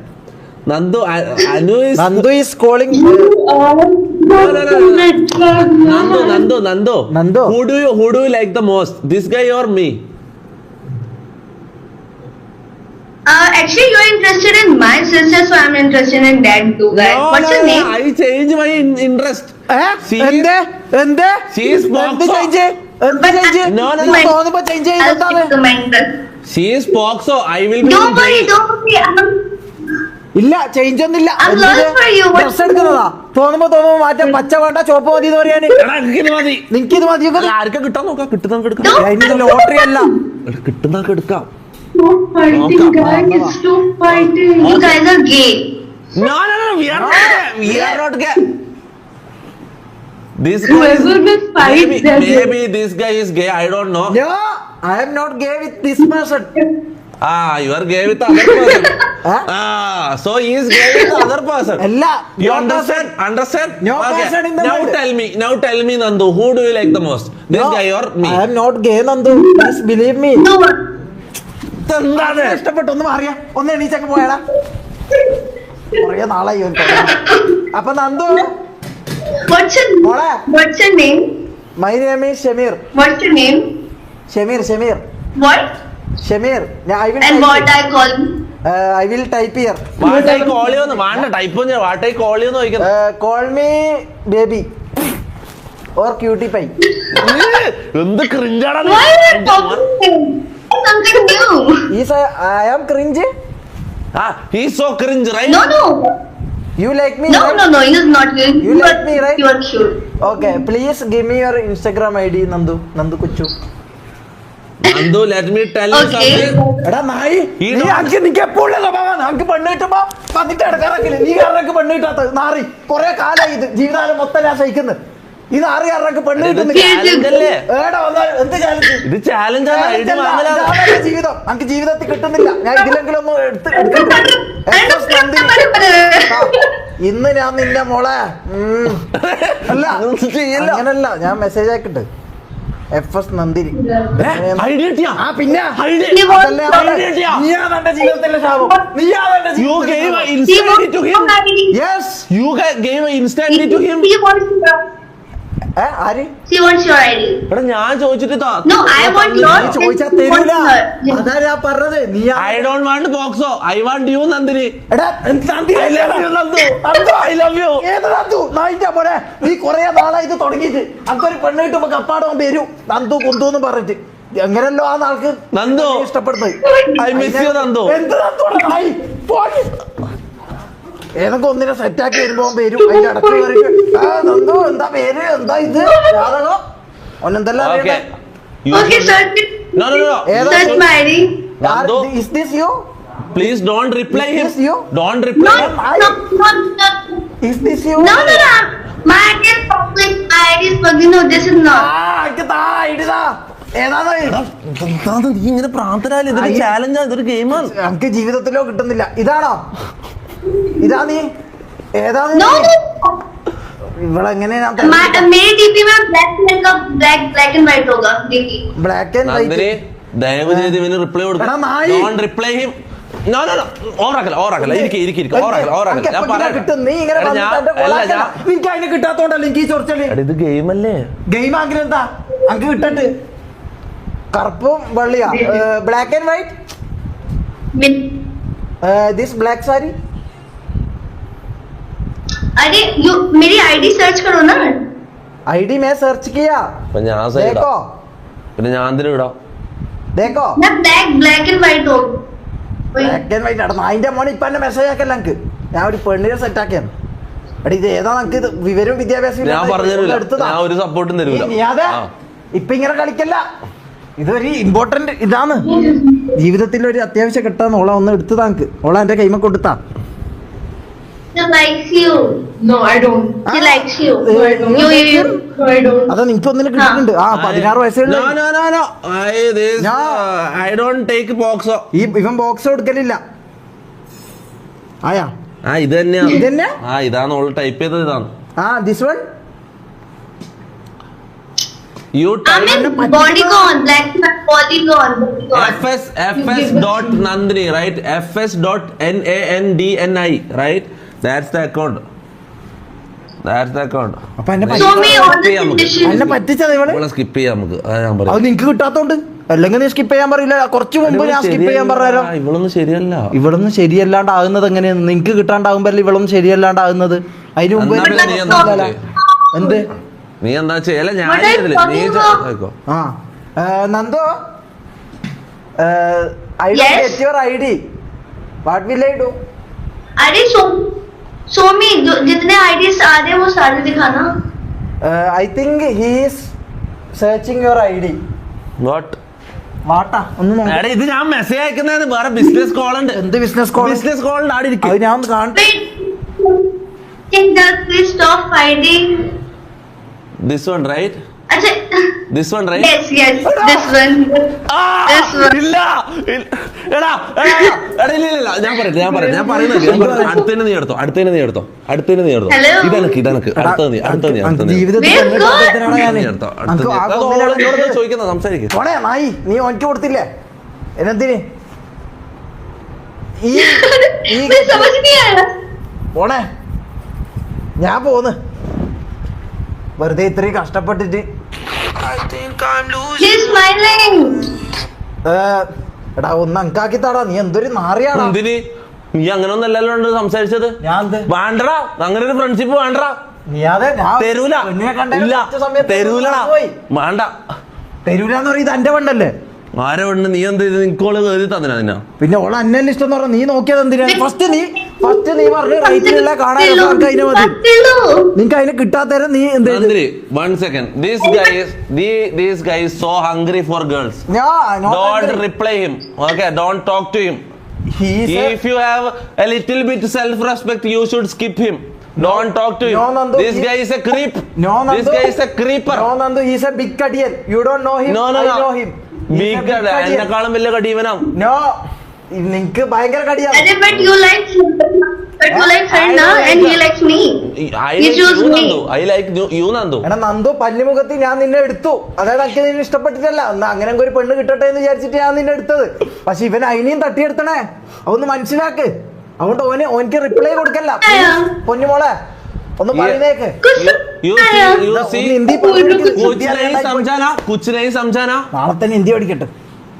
Anu is calling. Nandu. Who do you like the most? This guy or me? Actually, you're interested in my sister, so I'm interested in that too, guys. What's your name? I changed my interest. She is No. I'll stick to my interest. She is POXO. I will be. Don't worry, don't worry. ഇല്ല change ഒന്നുമില്ല. I'm lost for you. Dress എടുക്കുന്നതാ തോന്നുമ്പോ മാറ്റം പച്ച വേണ്ട ചോപ്പ് മതി എന്ന് പറയാന്. മതി. നിനക്ക് ഇത് മതി. ആർക്കാ കിട്ടാൻ നോക്കാം, കിട്ടുന്നവർക്ക് എടുക്കാം. അതിന് ലോട്ടറി അല്ല, കിട്ടുന്നവർക്ക് എടുക്കാം. Stop fighting, guys. Stop fighting. You guys are gay. No, we are not gay. We are not gay. This guy is, Whoever will fight, maybe this guy is gay. I don't know. No, I am not gay with this person. You are gay with other person. Huh? So he is gay with other person. അല്ല, You no understand? person. Understand? No person in the Now world. tell me, Nandu, who do you like the most? This No, guy or me? I am not gay, Nandu. Please believe me. No. എന്താണ്? ഇഷ്ടപ്പെട്ടു. ഒന്ന് മാറിയ ഒന്ന് എണീച്ചൊക്കെ പോയടാ. കുറേ നാളായി ഇവൻ. അപ്പൊ Nandu, What's your name? my name is Shamir. What's your name? Shamir. What? Shamir. I will And type what it. I call you? I will type here. What I call you എന്ന് വേണ്ട type what I call you എന്ന് ചോദിക്കുന്നത്. Call me baby or cutie pie. എന്ത് ക്രിഞ്ചാണ്. Why are you talking? Something new. I am cringe. He is so cringe, right? No. You like me? No, right? no, he is not good. You like me, right? You are cute. Okay, please give me your Instagram ID, Nandu Kuchu. Nandu, let me tell you Okay. something. എടാ നായി, ഈ നീ എനിക്ക് എപ്പോഴും സ്വഭാവം. നമുക്ക് പെണ്ണ് കിട്ടുമ്പോ വന്നിട്ട് ഇടക്കാറക്കില്ല. നീ കാരണക്ക് പെണ്ണ് കിട്ടാത്ത നാറി. കുറെ കാലമായി ഇത് ജീവിതകാലം മൊത്തം ഞാൻ സഹിക്കുന്നു. ഈ നാറി കാരണക്ക് പെണ്ണ് ഇത് കിട്ടുന്നില്ല. challenge അല്ലേ? ഏടാ വന്നാലും എന്ത് ചാലഞ്ച്? ഇത് ചാലഞ്ചാണ്. ഐഡി വാങ്ങലാണ്. ഇതാണ് ജീവിതം. നമുക്ക് ജീവിതത്തിൽ കിട്ടുന്നില്ല. ഞാൻ ഇതിലെങ്കിലും ഒന്ന് ഇന്ന് ഞാൻ നിന്നെ മോളെ അല്ല അങ്ങനല്ല, ഞാൻ മെസ്സേജ് ആക്കിട്ട് FS നന്ദിനി. ഐഡി കിട്ടിയാ? പിന്നെ ഐഡി. He wants അതല്ലേ to- അവന്റെ- നീയാണ് എന്റെ ജീവിതത്തിലെ ശാപം. നീയാണ് എന്റെ You gave ജീവിതത്തിലെ an He instantly wants to to him. marry. Yes. You gave an instantly to him. He wants to. ആര്? She wants your ID. എടാ ഞാൻ ചോദിച്ചിട്ട് No, I want നീ yours. ചോദിച്ചാ and he wants തരൂല. her. അതാ ഞാൻ പറഞ്ഞത്. നീ I don't want POXO. I want you, Nandini. എടാ നന്ദി I love you, Nandu. I love you. ഏത് നന്ദു? നായിന്റെ പോലെ നീ കൊറേ നാളായി ഇത് തുടങ്ങിയിട്ട്. അക്കൊരു പെണ്ണ് കിട്ടുമ്പോ കപ്പാടം വരും നന്ദു കുന്തു എന്ന് പറഞ്ഞിട്ട്. എങ്ങനെയല്ലോ ആ നാൾക്ക് നന്ദു. ഇഷ്ടപ്പെടുന്നത്. I miss you, Nandu. എന്ത് നന്ദുവാണ് നായി? പോടി. ഏതൊക്കെ ഒന്നിനെ സെറ്റാക്കി വരുമ്പോ വരും. അതിന്റെ അടക്കം കയറിയിട്ട് നന്ദു എന്താ പേര്, എന്താ ഇത് ജാതകം ഒന്നെന്തെല്ലാം Okay. You Okay, should- search it. No. Search my ID. Nandu, Is this you? please don't reply Is him. this you? Don't No, reply him. no. Is this you? No. My ID is public. My ID is public. No, this is not. എനിക്ക് താ ഇടുതാ ഏതാണ്? എന്താ നീ ഇങ്ങനെ പ്രാന്തരായാലും ഇതൊരു ചാലഞ്ചാ, ഇതൊരു ഗെയിമാണ്. നമുക്ക് ജീവിതത്തിലോ കിട്ടുന്നില്ല. ഇതാണോ? ഇതാ നീ ഏതാ? No. ഇവളെങ്ങനെ ഞാൻ मेरे DP में black and white होगा DP. Black and Nandini, white. ദയവ് ചെയ്ത് ഇവന് റിപ്ലൈ എടാ, കൊടുക്കണം. നായി. Don't reply him. No. ഓവറാക്കല്ല. ഇരിക്ക്. ഓവറാക്കല്ല. ഞാൻ പറയാം. കിട്ടും. നീ ഇങ്ങനെ എടാ, വന്നിട്ട് എന്റെ അല്ല, കൊളാക്കല. നിനക്ക് അതിന് കിട്ടാത്തോണ്ടല്ലേ എനിക്ക് ഈ ചൊറിച്ചല്. എടാ, ഇത് ഗെയിമല്ലേ? ഗെയിം ആങ്കിലും എന്താ അങ്ക് കിട്ടട്ട്. കറുപ്പും വെള്ളിയാ. Black and white. This black sari. अरे you मेरी आईडी सर्च करो ना. ഐഡി മേ സെർച്ച് കിയാ. അപ്പൊ ഞാൻ സൈഡാ. ദേക്കോ പിന്നെ ഞാൻ എന്തിനും ഇടാം? ദേക്കോ ना black and white हो. Black and white. അട അതിന്റെ മോനെ ഇപ്പൊ എന്നെ മെസ്സേജ് ആക്കല്ല എനിക്ക്. ഞാൻ ഒരു പെണ്ണിനെ സെറ്റ് ആക്കിയാണ്. എടാ ഇത് ഏതാ നമുക്ക് ഇത് വിവരവും വിദ്യാഭ്യാസം ഞാൻ പറഞ്ഞു തരൂല. ഞാൻ ഒരു സപ്പോർട്ടും തരൂല. അതെ ഇപ്പൊ ഇങ്ങനെ കളിക്കല്ല. ഇതൊരു ഇമ്പോർട്ടന്റ് ഇതാണ് ജീവിതത്തിൽ ഒരു അത്യാവശ്യം കിട്ടാന്ന്. ഓള ഒന്ന് എടുത്ത് താങ്ക്. ഓള എന്റെ കൈമ കൊടുത്താ. She likes you. No, I don't. She likes you. No, I don't. You. No, I don't. അതാ നിനക്ക് ഒന്നിനെ കിട്ടിയിട്ടുണ്ട്. 16 വയസ്സുള്ള No. I don't take POXO. ഇവൻ ബോക്സ് കൊടുക്കലില്ല. ആയാ ഇത് തന്നെയാ. ഇതന്നെ ഇതാണ് ഓൾ ടൈപ്പ് ചെയ്തത്. ഇതാണ്. This one. You I'm type in Polygon. Black and white Polygon. fs.nandini, right? fs.nandni, right? That's the account. അപ്പൊ എന്നെ Show me all the നമുക്ക്. conditions. എന്നെ പറ്റിച്ചത് ഇവള്. നമ്മളെ സ്കിപ്പ് ചെയ്യാം നമുക്ക്. അതാ ഞാൻ അത് പറയാം. നിനക്ക് കിട്ടാത്തോണ്ട്. അല്ലെങ്കിൽ നീ സ്കിപ്പ് ചെയ്യാൻ പറയില്ല. കുറച്ച് മുമ്പ് ഞാൻ സ്കിപ്പ് ചെയ്യാൻ പറഞ്ഞാലോ. ഇവളൊന്നും ശരിയല്ല. ഇവളൊന്നും ശരിയല്ലാണ്ടാകുന്നത് എങ്ങനെയാണ്? നിനക്ക് കിട്ടാണ്ടാകുമ്പോ ഇവളൊന്നും ശരിയല്ലാണ്ടാകുന്നത്. അതിന് മുമ്പ് എന്നാ പിന്നെ നീ എന്താ ചെയ്യ്? എന്ത് നീ എന്താ ചെയ്യല? ഞാൻ What are you ചെയ്തില്ല. നീ talking about? ചെയ്തോ. Nandu I don't Yes? get your ID. What will I do? अरे show me जितने IDs आ रहे हैं वो सारे दिखाना. I think he is searching your ID. What വാട്ടാ ഒന്ന് നോക്ക്. എടാ ഇത് ഞാൻ മെസ്സേജ് അയക്കുന്നതാണ്, വേറെ ബിസിനസ് കോൾ ഉണ്ട്. എന്ത് ബിസിനസ് കോൾ? ബിസിനസ് കോൾ ഉണ്ട്, ആടെ അത് ഇരിക്കും. ഞാൻ ഒന്ന് കാണട്ടെ. Wait. Please stop fighting. This one right? अच्छा. This one right? Yes, this one. This one. ഇല്ല എടാ ഇല്ല ഞാൻ പറയുന്നത് അടുത്തന്നെ നീ എടുത്തോ Hello? ഇതനക്ക് അടുത്ത നീ ജീവിതത്തിൽ Where എന്ത് God? കാര്യത്തിനാണ് ഞാന്? എടുത്തോ അനക്ക് ആ കൊന്നിനാണ് ചോദിക്കുന്ന സംസാരിക്കും. പോണേ നായി, നീ ഓനിക്ക് കൊടുത്തില്ലേ എന്നെന്തിന് ഈ मैं समझ नहीं आया. പോണേ, ഞാൻ പോന്ന്. വെറുതെ ഇത്രയും കഷ്ടപ്പെട്ടിട്ട്. He's smiling. എടാ ഒന്ന് അങ്കാക്കി താടാ, നീ എന്തൊരു നാറിയാടാ. എന്തിന് നീ അങ്ങനെ ഒന്നല്ലല്ലോ സംസാരിച്ചത്. ഞാൻ എന്ത്? വേണ്ടടാ, അങ്ങനെ ഒരു ഫ്രണ്ട്ഷിപ്പ് വേണ്ടടാ. നീ അതെ ഞാൻ തരൂല പെണ്ണിനെ കണ്ടതിന് ഇല്ല കുറച്ച് സമയത്ത് തരൂലടാ പോയി. വേണ്ട. തരൂലെന്ന് പറയും, ഇത് എന്റെ പെണ്ണല്ലേ. ആരെ വേണ്ട, നീ എന്ത് ചെയ്ത് നിക്കോള് കയറി തന്നിനാ നിന്നാ. പിന്നെ ഓളെ അന്നെ ഇഷ്ടം എന്ന് പറഞ്ഞ നീ നോക്കിയത് എന്തിനാ? ഫസ്റ്റ് നീ പറഞ്ഞു റൈറ്റിലുള്ള കാണാൻ അതിനെ മതി. നിനക്ക് അതിനെ കിട്ടാത്തരം നീ എന്ത് ചെയ്തു? Nandri, 1 second. This guy is so hungry for girls. Don't reply him. Okay, don't talk to him. If you have a little bit self-respect, you should skip him. Don't talk to him. No, Nandu, This guy is a creep. No, Nandu. This guy is a creeper. No, Nandu, he's a big kadiyan. You don't know him. No. I know him. He's a Big kadiyan. എന്നെക്കാളും വലിയ കടീവനാ. No, നിനക്ക് ഭയങ്കര കടിയാണ്. अरे but you like her now and he likes me. I He like chose you, me. Nandu. I like you, Nandu. എടാ നന്ദു, പല്ലിമുഖത്ത് ഞാൻ നിന്നെ എടുത്തു. അതായത് എനിക്ക് നിന്നെ ഇഷ്ടപ്പെട്ടിട്ടല്ല, എന്നാ അങ്ങനെ ഒരു പെണ്ണ് കിട്ടട്ടെ എന്ന് വിചാരിച്ചിട്ട് ഞാൻ നിന്നെ എടുത്തത്. പക്ഷെ ഇവൻ അതിനെയും തട്ടിയെടുത്തണേ, അതൊന്ന് മനസ്സിലാക്ക്. അതുകൊണ്ട് ഓനിക്ക് റിപ്ലൈ കൊടുക്കല്ല. പൊന്നുമോളെ ഒന്ന് പറയുന്നേക്ക്. You see, ഹിന്ദി कुछ नहीं समझाना. നാളെ തന്നെ ഹിന്ദി പഠിക്കട്ടെ.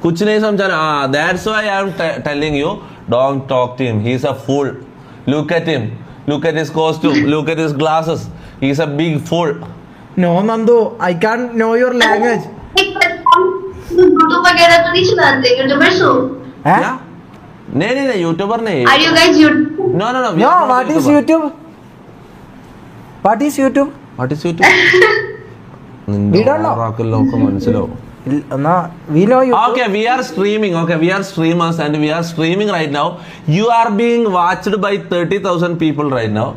कुछ नहीं समझाना. That's why I am telling you, don't talk to him. He's a fool. Look at him. Look at his costume. Look at his glasses. He's a big fool. No, Nandu, I can't know your language. YouTube वगैरह तो नहीं चलाते YouTubers हो? Yeah? नहीं YouTuber नहीं. Are you guys YouTube? No. No, what is YouTube? What is YouTube? What is YouTube? We don't know. നമുക്ക് മനസ്സിലാവും. എന്നാ we know YouTube. Okay, we are streaming. Okay, we are streamers and we are streaming right now. You are being watched by 30,000 people right now.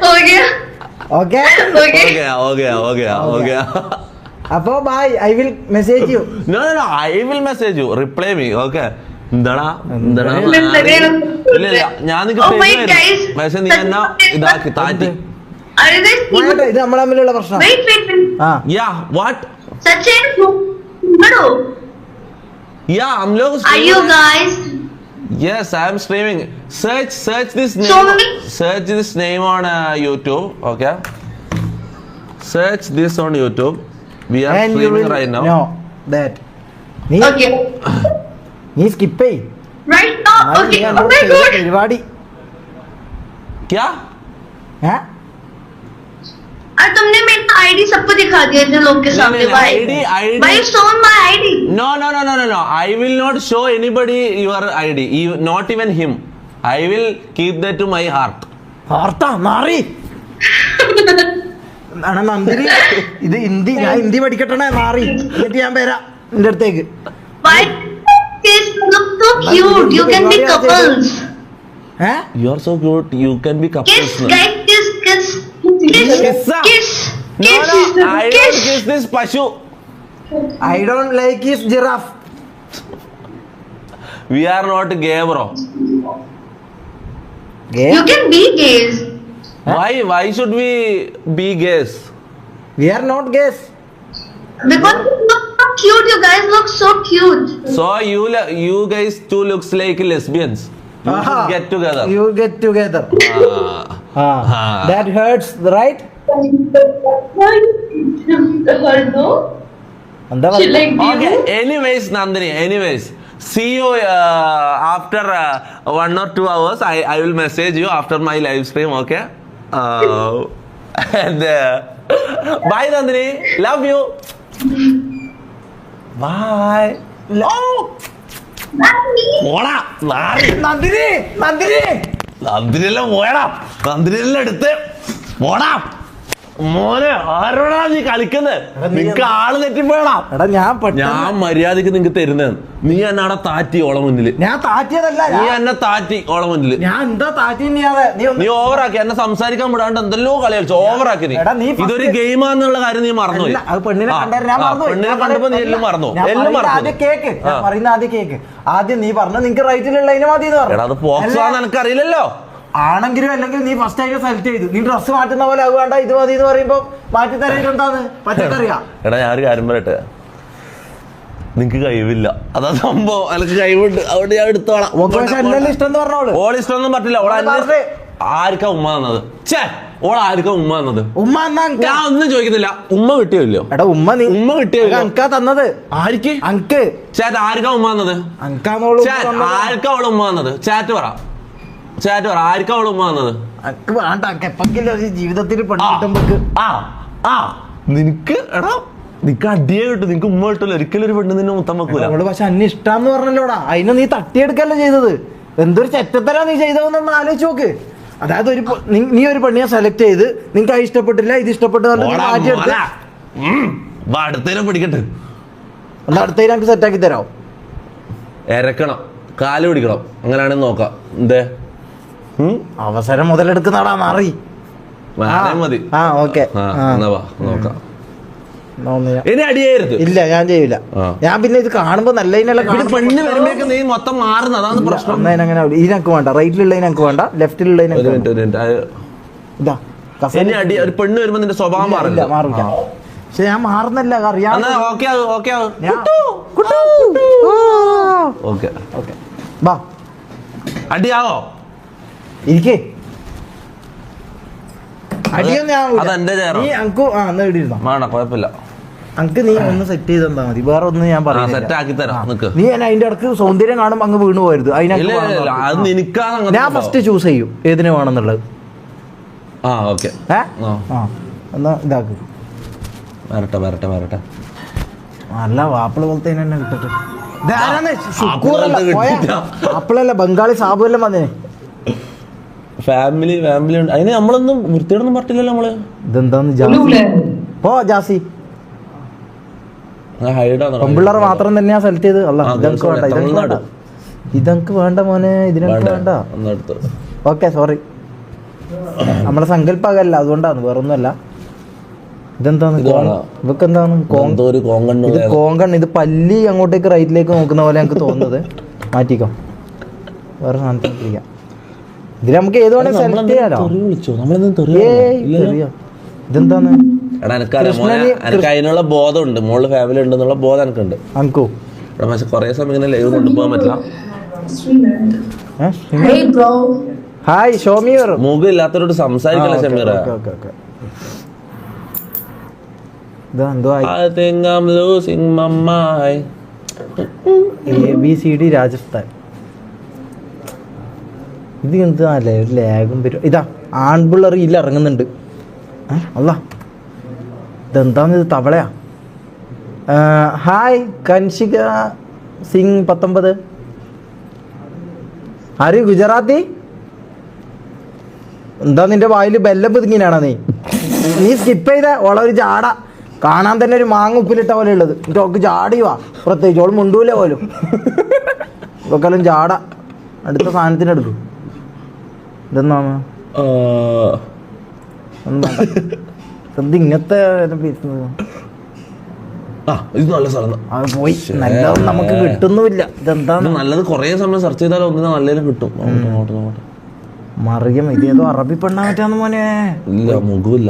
हो गया. Okay. हो गया. അപ്പോ bye, I will message you. No, I will message you. Reply me. Okay. എന്താടാ ഇല്ല ഞാൻ നിനക്ക് പക്ഷെ നീ എന്നാ ഇതാക്കി താറ്റി. Are you guys? പോട്ടെ, ഇത് നമ്മളെ തമ്മിലുള്ള പ്രശ്നം. Wait. ആ Yeah, what? Sachin, hello. Yeah, हम लोग Are you guys? Yes, I am streaming. Search this name. Show me. Search this name on YouTube. Okay. Search this on YouTube. We are and you streaming will right now. know that. Okay. നീ skip ചെയ്. Right now. Okay. Oh my God. പരിപാടി. क्या? हाँ? और तुमने मेरा ID सबको दिखा दिया जो लोग के सामने. ID. Why you shown my ID? No. I will not show anybody your ID. Not even him. I will keep that to my heart. വാർത്ത മാറി. അണ നന്ദിനി, ഇത് ഞാൻ ഹിന്ദി പഠിക്കട്ടെ മാറി. എന്നിട്ട് ഞാൻ വരാം നിന്റെ അടുത്തേക്ക്. Why? Kids look so cute. You can be couples. You are so cute. You can be couples. Kiss, guys. Kiss. Kiss. No, I don't kiss this pashu. I don't like his giraffe. We are not gay, bro. Gay? You can be gays. Why should we be gays? We are not gays. Because you look so cute. You guys look so cute. So you guys too looks like lesbians. You should get together. You get together. That hurts, right? എന്താ She like Okay. Anyways, Nandini. See you after 1 or 2 hours. I will message you after my live stream. Okay. And bye Nandini, love you, bye. പോടാ നന്ദിനി നന്ദിനി നന്ദിനെല്ലാം പോയടാ, നന്ദിനെല്ലാം എടുത്ത് പോടാ. മോനെ ആരോടാ നീ കളിക്കുന്നത്? നിനക്ക് ആള് തെറ്റിപ്പോയടാ. എടാ ഞാൻ മര്യാദക്ക് നിങ്ങക്ക് തരുന്നത്. നീ എന്നെ അവിടെ താറ്റി ഓളെ മുന്നില്. ഞാൻ താറ്റിയതല്ല, നീ എന്നെ താറ്റി ഓളെ മുന്നില്. ഞാൻ എന്താ താറ്റി? നീ ഓവറാക്കി, എന്നെ സംസാരിക്കാൻ വിടാണ്ട് എന്തെല്ലോ കളി കളിച്ചു. ഓവറാക്കി നീ. ഇതൊരു ഗെയിമാന്നുള്ള കാര്യം നീ മറന്നുപോയി. പെണ്ണിനെ കണ്ടപ്പോ നീ എല്ലാം മറന്നു. ആദ്യം കേക്ക്. ആദ്യം നീ പറഞ്ഞു നിനക്ക് റൈറ്റിലുള്ളതിന് മതി എന്ന് പറഞ്ഞു. അത് പോക്സാന്ന് എനിക്ക് അറിയില്ലല്ലോ. ആണെങ്കിലും അല്ലെങ്കിൽ നീ ഫസ്റ്റ് ആയിട്ട് സെലക്ട് ചെയ്തു. നീ ഡ്രസ്സ് മാറ്റുന്ന പോലെ അത് വേണ്ട ഇത് മതി എന്ന് പറയുമ്പോ മാറ്റി തരാൻ പച്ചക്കറിയാ. എടാ ഞാൻ ഒരു കാര്യം പറയട്ടെ, നിനക്ക് കഴിവില്ല, അതാ സംഭവം. എനിക്ക് കഴിവുണ്ട്, അവിടെ ഞാൻ എടുത്തോളാം. ഇഷ്ടം എന്ന് പറഞ്ഞോളൂ. ഓൾ ഇഷ്ടമൊന്നും പറ്റില്ല. ആർക്കാ ഉമ്മ തന്നത്? ഓൾ ആർക്കാ ഉമ്മ തന്നത്? ഉമ്മ ഞാൻ ഒന്നും ചോദിക്കുന്നില്ല. ഉമ്മ കിട്ടിയല്ലോ. എടാ ഉമ്മ കിട്ടിയോ? അങ്കാ തന്നത്. ആർക്ക്? അങ്ക്. ചേട്ടാ ആർക്കാ ഉമ്മ തന്നത്? ആർക്കാ അവള് ഉമ്മ തന്നത്? ചാറ്റ് പറ ആർക്കാ അവള് ഉമ്മ തന്നത്? ജീവിതത്തിൽ നിനക്ക് എടാ നിനക്ക് അടിയേ കിട്ടും, നിനക്ക് ഉമ്മ കിട്ടില്ല. ഒരിക്കലും ഒരു പെണ്ണ് നിന്നെ മുത്തം വെക്കൂല. പക്ഷെ അന്നെ ഇഷ്ടാന്ന് പറഞ്ഞല്ലോടാ, അതിനെ നീ തട്ടിയെടുക്കല്ലേ ചെയ്തത്. എന്തൊരു ചെറ്റത്തരാ നീ ചെയ്തതെന്നൊന്ന് ആലോചിച്ച് നോക്ക്. അതായത് നീ ഒരു പെണ്ണിനെ സെലക്ട് ചെയ്ത് നിനക്ക് ഇഷ്ടപ്പെട്ടില്ല, ഇത് ഇഷ്ടപ്പെട്ടു മാറ്റിയെടുത്ത് അടുത്തേനെ പിടിക്കട്ടെ. എന്നാ അടുത്തതിന് നമുക്ക് സെറ്റാക്കി തരാം. ഇരക്കണം, കാല് പിടിക്കണം, അങ്ങനെയാണെന്ന് നോക്കാം. എന്തേ അവസരം മുതലെടുക്കുന്നടാ മാറി മതി. നോക്കാം. ഇനി അടിയായിരുന്നു. ഇല്ല ഞാൻ ചെയ്യൂല. ഞാൻ പിന്നെ ഇത് കാണുമ്പോ നല്ല പെണ്ണ് വരുമ്പോഴേക്ക് നീ മൊത്തം മാറുന്നത്, അതാണ് പ്രശ്നം. അങ്ങനെ ഇതിനൊക്കെ വേണ്ട, റൈറ്റിലുള്ളതിനൊക്കെ വേണ്ട, ലെഫ്റ്റിലുള്ളതിനൊക്കെ ഒരു പെണ്ണ് വരുമ്പോ നിന്റെ സ്വഭാവം മാറില്ല. പക്ഷെ ഞാൻ മാറുന്നല്ല അറിയാം. അടിയാവോ? ഇരിക്കേ കുഴപ്പമില്ല. അങ്ക് നീ ഒന്ന് സെറ്റ് ചെയ്ത് തന്നാ മതി, വേറെ ഒന്നും ഞാൻ പറയാം. സെറ്റ് ആക്കി തരാം. നീ അതിന്റെ ഇടക്ക് സൗന്ദര്യം കാണുമ്പോ അങ്ങ് വീണ് പോരുത്. ഞാൻ ഫസ്റ്റ് ചൂസ് ചെയ്യും ഏതിനെ വേണമെന്നുള്ളത്. എന്നാ ഇതാക്ക്. വരട്ടെ. നല്ല വാപ്പിള പോലത്തെ തന്നെ കിട്ടട്ടെ. ആപ്പിളല്ല, ബംഗാളി സാബു എല്ലാം വന്നേ. ഫാമിലി ഉണ്ട്. അതിന് നമ്മളൊന്നും വൃത്തിയോടൊന്നും പറ്റില്ലല്ലോ നമ്മള്. ഇതെന്താന്ന് ജാസി പെമ്പിള്ളേർ മാത്രം തന്നെയാ സെലക്ട് ചെയ്ത്. അല്ല ഇതൊക്കെ വേണ്ട മോനെ, ഇതിനൊക്കെ വേണ്ട. ഓക്കെ സോറി, നമ്മളെ സങ്കല്പകല്ല, അതുകൊണ്ടാണ്, വേറൊന്നുമല്ല. ഇതെന്താണ്? ഇതൊക്കെ എന്താണ്? ഇത് കോങ്കൺ. ഇത് പല്ലി അങ്ങോട്ടേക്ക് റൈറ്റിലേക്ക് നോക്കുന്ന പോലെ എനിക്ക് തോന്നുന്നത്. മാറ്റിക്കോ, വേറെ സാധനത്തിരിക്കാം. ഇതിൽ നമുക്ക് ഏത് വേണമെങ്കിൽ സെലക്ട് ചെയ്യാലോ. ഇതെന്താണ്? അതിനുള്ള ബോധമുണ്ട്, മോള് ഫാമിലി ഉണ്ടെന്നുള്ള ബോധം എനിക്കുണ്ട്. അനക്കോ? പക്ഷെ കൊറേ സമയം ഇങ്ങനെ ലൈവ് കൊണ്ടുപോകാൻ പറ്റില്ല. ഹായ് ഷോമിയർ. മുഖം ഇല്ലാത്തവരോട് സംസാരിക്കല ഷമീർ. ABCD രാജസ്ഥാൻ. ഇത് എന്താല്ലേ ഒരു ലാഗും വരും. ഇതാ ആൺപിള്ളേർ ഇല്ല ഇറങ്ങുന്നുണ്ട്. അല്ല ഇതെന്താന്ന്? ഇത് തവളയാ. ഹായ് കൻഷിക സിംഗ് 19. ആര്? ഗുജറാത്തി? എന്താ നിന്റെ വായിൽ ബെല്ലം പുതുങ്ങിനാണോ നീ സ്കിപ്പ് ചെയ്ത? ഓളെ ഒരു ജാട കാണാൻ തന്നെ ഒരു മാങ്ങ ഉപ്പിലിട്ട പോലെ ഉള്ളത്. ഓക്ക് ജാടിയുവാ, പ്രത്യേകിച്ച് ഓൾ മുണ്ടൂല പോലും. ഇതൊക്കെല്ലാം ജാട. അടുത്ത സാധനത്തിനെടുക്കും. ഇതെന്നാണ് ഇങ്ങനത്തെ പോയി നല്ലതൊന്നും നമുക്ക് കിട്ടുന്നുമില്ല. ഇതെന്താ നല്ലത്? കൊറേ സമയം സെർച്ച് ചെയ്താലും ഒന്നിനും നല്ലതിനും കിട്ടും. മറിയം ഇതേതോ അറബി പെണ്ണാ പറ്റാന്ന് മോനെ. ഇല്ല മുഖമില്ല.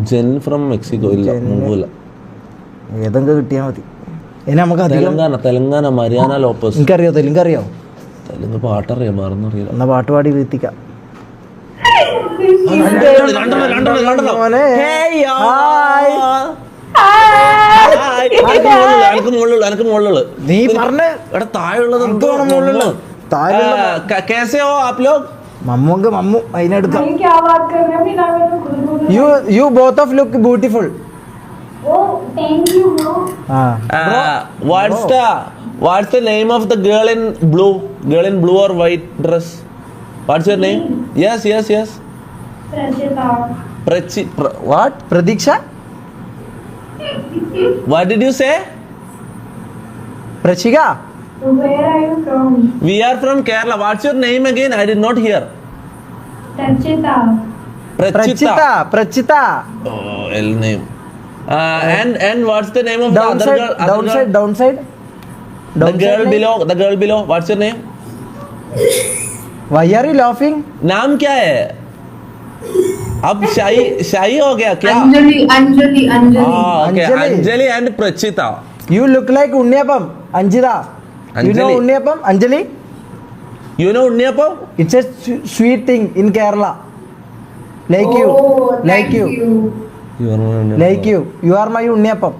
Gen from Mexico. ഇല്ല മുഖമില്ല. ഏതെങ്കിലും കിട്ടിയാ മതി. ഇനി നമുക്ക് തെലങ്കാന മരിയാന ലോപ്പസ്. എനിക്കറിയോ തെലുങ്ക്? അറിയോ? തെലുങ്ക് പാട്ടറിയാം, മറന്നറിയില്ല. എന്നാ പാട്ട് പാടി വീഴ്ത്തിക്കാം. നീ പറഞ്ഞ താഴെയുള്ളത് कैसे हो आप लोग? മമ്മൂക്ക് മമ്മു അതിനെടുക്കാം. भाई क्या बात कर रहे हैं अभी ना मैंने खुद बोला. You both of look beautiful. Oh, thank you bro. What's the name of the girl in blue? Girl in blue or white dress? What's your name? Yes. Prachita. What? Pradiksha? What did you say? Prachika? Where are you from? We are from Kerala. What's your name again? I did not hear. Prachita. Prachita. Oh, L name. And what's the name of the other girl? Downside. The girl below. What's your name? Why are you laughing? नाम क्या है? अब शाही हो गया क्या? Anjali. Okay. Anjali and Prachita. You look like Unniyappam. Anjita. You know Anjali. Unniyappam? Anjali? You know Unniyappam? It's a sweet thing in Kerala. Like you. Like you. You are not Unniyappam. Like you. You are my Unniyappam.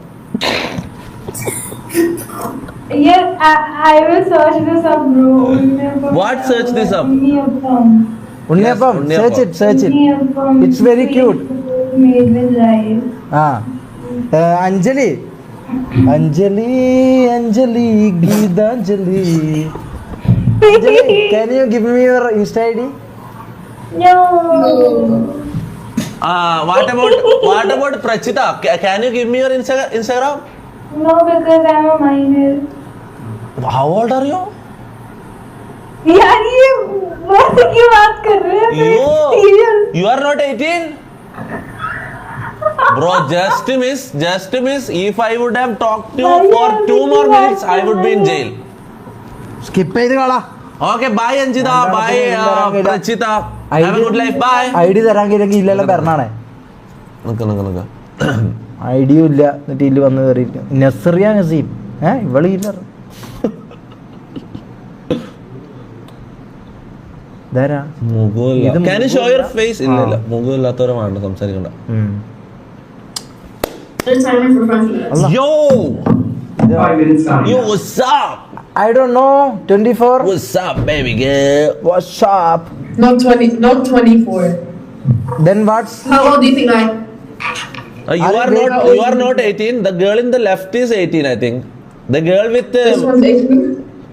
Yeah, I will search this up bro. What search this up? Unniyappam. Unniyappam. Search it. It's very cute. Made with rice. Anjali, Geetanjali. Anjali, can you give me your Insta ID? No. What about Prachita? Can you give me your Instagram? No, because I'm a minor. How old are you? यार ये बहुत की बात कर रहे हैं You are not 18? Bro, just miss. If I would have talked to you for 2 more minutes, I would be in jail. Skip ചെയ്ത് കളാ. Okay, bye Anjita, bye Prachita. Have a good life, bye. ID തരാമെങ്കിൽ ഇല്ലെല്ലാം പറഞ്ഞാണേ. നിക്ക. ഐഡിയും ഇല്ല എന്നിട്ട് ഇതിൽ വന്ന് കയറിയിരിക്കും. Nazriya Naseem ഇവളില്ല. Can you show your face? ഇല്ല മുഖമില്ലാത്തവരെ വേണ്ട സംസാരിക്കണ്ട. Yo, what's up? I don't know. 24. What's up, baby girl? What's up? Not 24. Then what's? How old do you think I am? You are not 18. The girl in the left is 18, I think. The girl with This one's 18.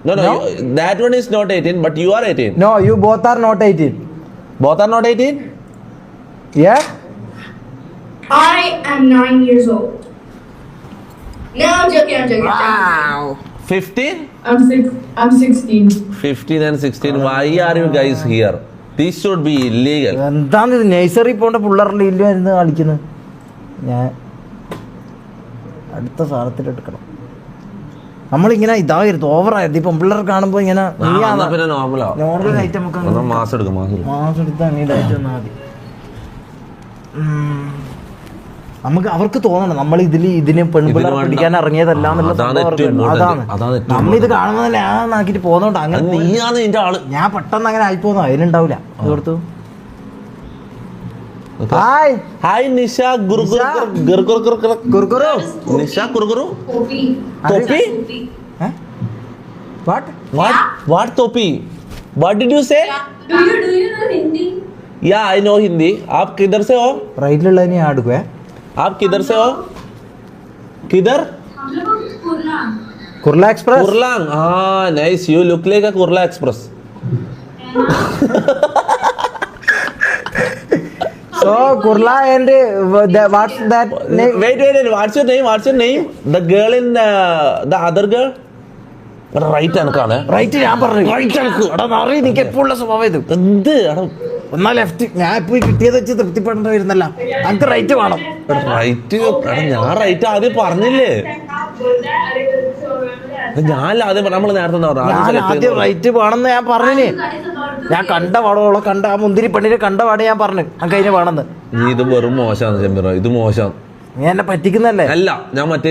no, No? that one is not 18, but you are 18. No, you both are not 18. Both are not 18? Yeah? I am 9 years old. No, I'm joking. 15? I'm 16. 15 and 16. Why are you guys here? This should be illegal. എന്താണ് ഇത് nursery പോണ്ട പിള്ളേരുടെ ഇല്ലായിരുന്നു കളിക്കുന്നത്. ഞാൻ അടുത്ത സാധനത്തിലെടുക്കണം. നമ്മളിങ്ങനെ ഇതായിരുന്നു ഓവറായിരുന്നു. ഇപ്പം പിള്ളേർ കാണുമ്പോൾ ഇങ്ങനെ പിന്നെ നോർമലോ നോർമൽ ഐറ്റം ഒക്കെ മാസം എടുക്കും മാസം എടുത്ത് അങ്ങനെയായിട്ട് വന്നാൽ മതി. നമുക്ക് അവർക്ക് തോന്നണം നമ്മൾ ഇതിന് പെൺപിള്ളേർ പിടിക്കാൻ ഇറങ്ങിയതല്ല എന്നുള്ള അതാണ്. നമ്മളിത് കാണുമ്പോൾ തന്നെ ആക്കിട്ട് പോകുന്നോണ്ട് അങ്ങനെ നീയാണ് നിന്റെ ആള്. ഞാൻ പെട്ടെന്ന് അങ്ങനെ ആയിപ്പോന്നു. അതിനുണ്ടാവില്ല. അത് കൊടുത്തു. ഹായ് ഹായ് നിഷ ഗുറുഗുറു നിഷ ഗുറുഗുറു topi what topi what did you say? Do you know Hindi? Yeah, I know Hindi. आप किधर से हो? റൈറ്റിലുള്ള ഞാൻ എടുക്കുവേ. आप किधर से हो? किधर? हम लोग Kurla. Kurla express. Kurlang. Ah, nice. You look like a Kurla Express. So Kurla and what's that name? Wait. What's your name? The girl in the other girl? Right അനക്കാണ്. റൈറ്റ് ഞാൻ പറഞ്ഞു. റൈറ്റ് അനക്ക്. എടാ നാറി എനിക്ക് എപ്പോഴുള്ള സ്വഭാവം ഇത്. എന്ത് ഒന്നാ ലെഫ്റ്റ്. ഞാൻ പോയി കിട്ടിയത് വെച്ച് തൃപ്തിപ്പെടേണ്ട വരുന്നല്ല. എനിക്ക് റൈറ്റ് വേണം. റൈറ്റ്. ഞാൻ റൈറ്റ് ആദ്യം പറഞ്ഞില്ലേ? ഞാൻ ആദ്യം നമ്മൾ നേരത്തെ ഞാൻ ആദ്യം റൈറ്റ് വേണമെന്ന് ഞാൻ പറഞ്ഞിന്. ഞാൻ കണ്ട പാടോളം കണ്ട ആ മുന്തിരി പെണ്ണിനെ കണ്ട പാടെ ഞാൻ പറഞ്ഞു എനിക്ക് അതിന് വേണമെന്ന്. നീ ഇത് വെറും മോശമാണ് ചെമ്പിറ. ഇത് മോശം. നീ എന്നെ പറ്റിക്കുന്നല്ലേ? അല്ല, ഞാൻ മറ്റേ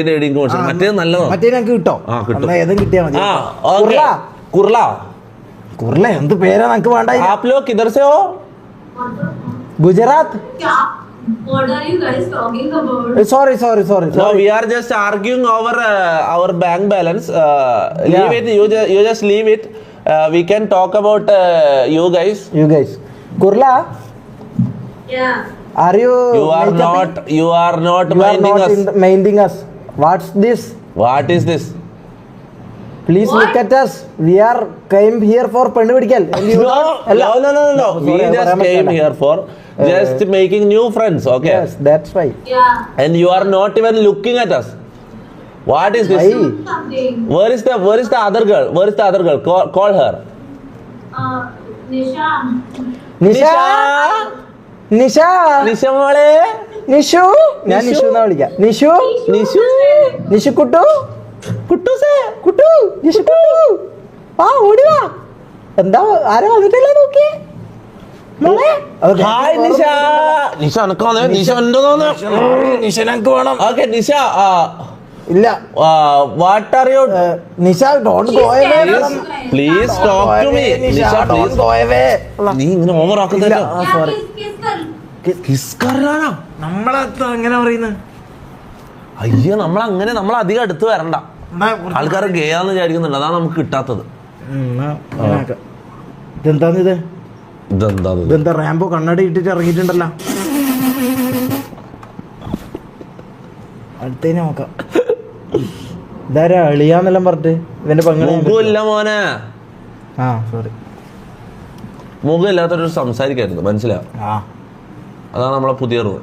മറ്റേത് നല്ലതാണ്. മറ്റേ ഞങ്ങൾക്ക് കിട്ടോ? കിട്ടും. ഏതും കിട്ടിയാ മതി. കുർല കുർല എന്ത് പേരാ നമുക്ക് വേണ്ട. आप लोग किधर से हो? Gujarat. What are you guys talking about? Sorry. No, we are just arguing over our bank balance. Leave it. You just leave it. We can talk about you guys. Kurla, Yeah. are you? You are not minding us. Minding us. What's this? What is this? Please What? look at us. We are came here for പെണ്ണ് പിടിക്കൽ. And you No. We Sorry, just പറയാൻ came പറ്റില്ല. here for just making new friends, okay? Yes, that's right. Yeah. And you are not even looking at us. What is this? Why? Something. Where is the other girl? Where is the other girl? Call her. Nisha. Nisha Nisha Nisha മോളെ. നിഷു ഞാൻ നിഷു. നിഷു എന്നാ വിളിക്കാം. നിഷു നിഷു. നിഷു കുട്ടു കുട്ടൂസേ കുട്ടു നിഷു കുട്ടു വാ ഓടി വാ. എന്താ ആരും വന്നിട്ടല്ലേ നോക്കി മോളെ. ഹായ് നിഷ. നിഷ അനക്കാണ്. നിഷ ഉണ്ടോന്ന്. നിഷ ഞങ്ങൾക്ക് വേണം. Okay, നിഷ. ഇല്ല What are you? Nisha don't go away. Please talk to me. Nisha don't please. Go away. നീ ഇങ്ങനെ ഓവർ ആക്കുന്നില്ല. Yeah, sorry. kiss kar. Kiss കറാനാ. നമ്മളെത്ര എങ്ങനെ പറയുന്നത്? അയ്യോ നമ്മൾ അധികം അടുത്ത് വരണ്ട. ആൾക്കാർ ഗേയാന്ന് വിചാരിക്കുന്നുണ്ട്. അതാണ് നമുക്ക് കിട്ടാത്തത്. ഇതെന്താന്ന് ഇത്? ഇതെന്താ ഇതെന്താ റാംബോ കണ്ണട ഇട്ടിട്ട് ഇറങ്ങിയിട്ടുണ്ടല്ലോ. അടുത്തേനെ നോക്കാം. ഇതാരാ അളിയാന്നെല്ലാം പറഞ്ഞിട്ട് ഇവന്റെ പങ്കളെ. മുഖമില്ല മോനെ. ആ സോറി. മുഖമില്ലാത്തൊരു സംസാരിക്കായിരുന്നു. മനസ്സിലാവും. ആ അതാണ് നമ്മളെ പുതിയ റൂൾ.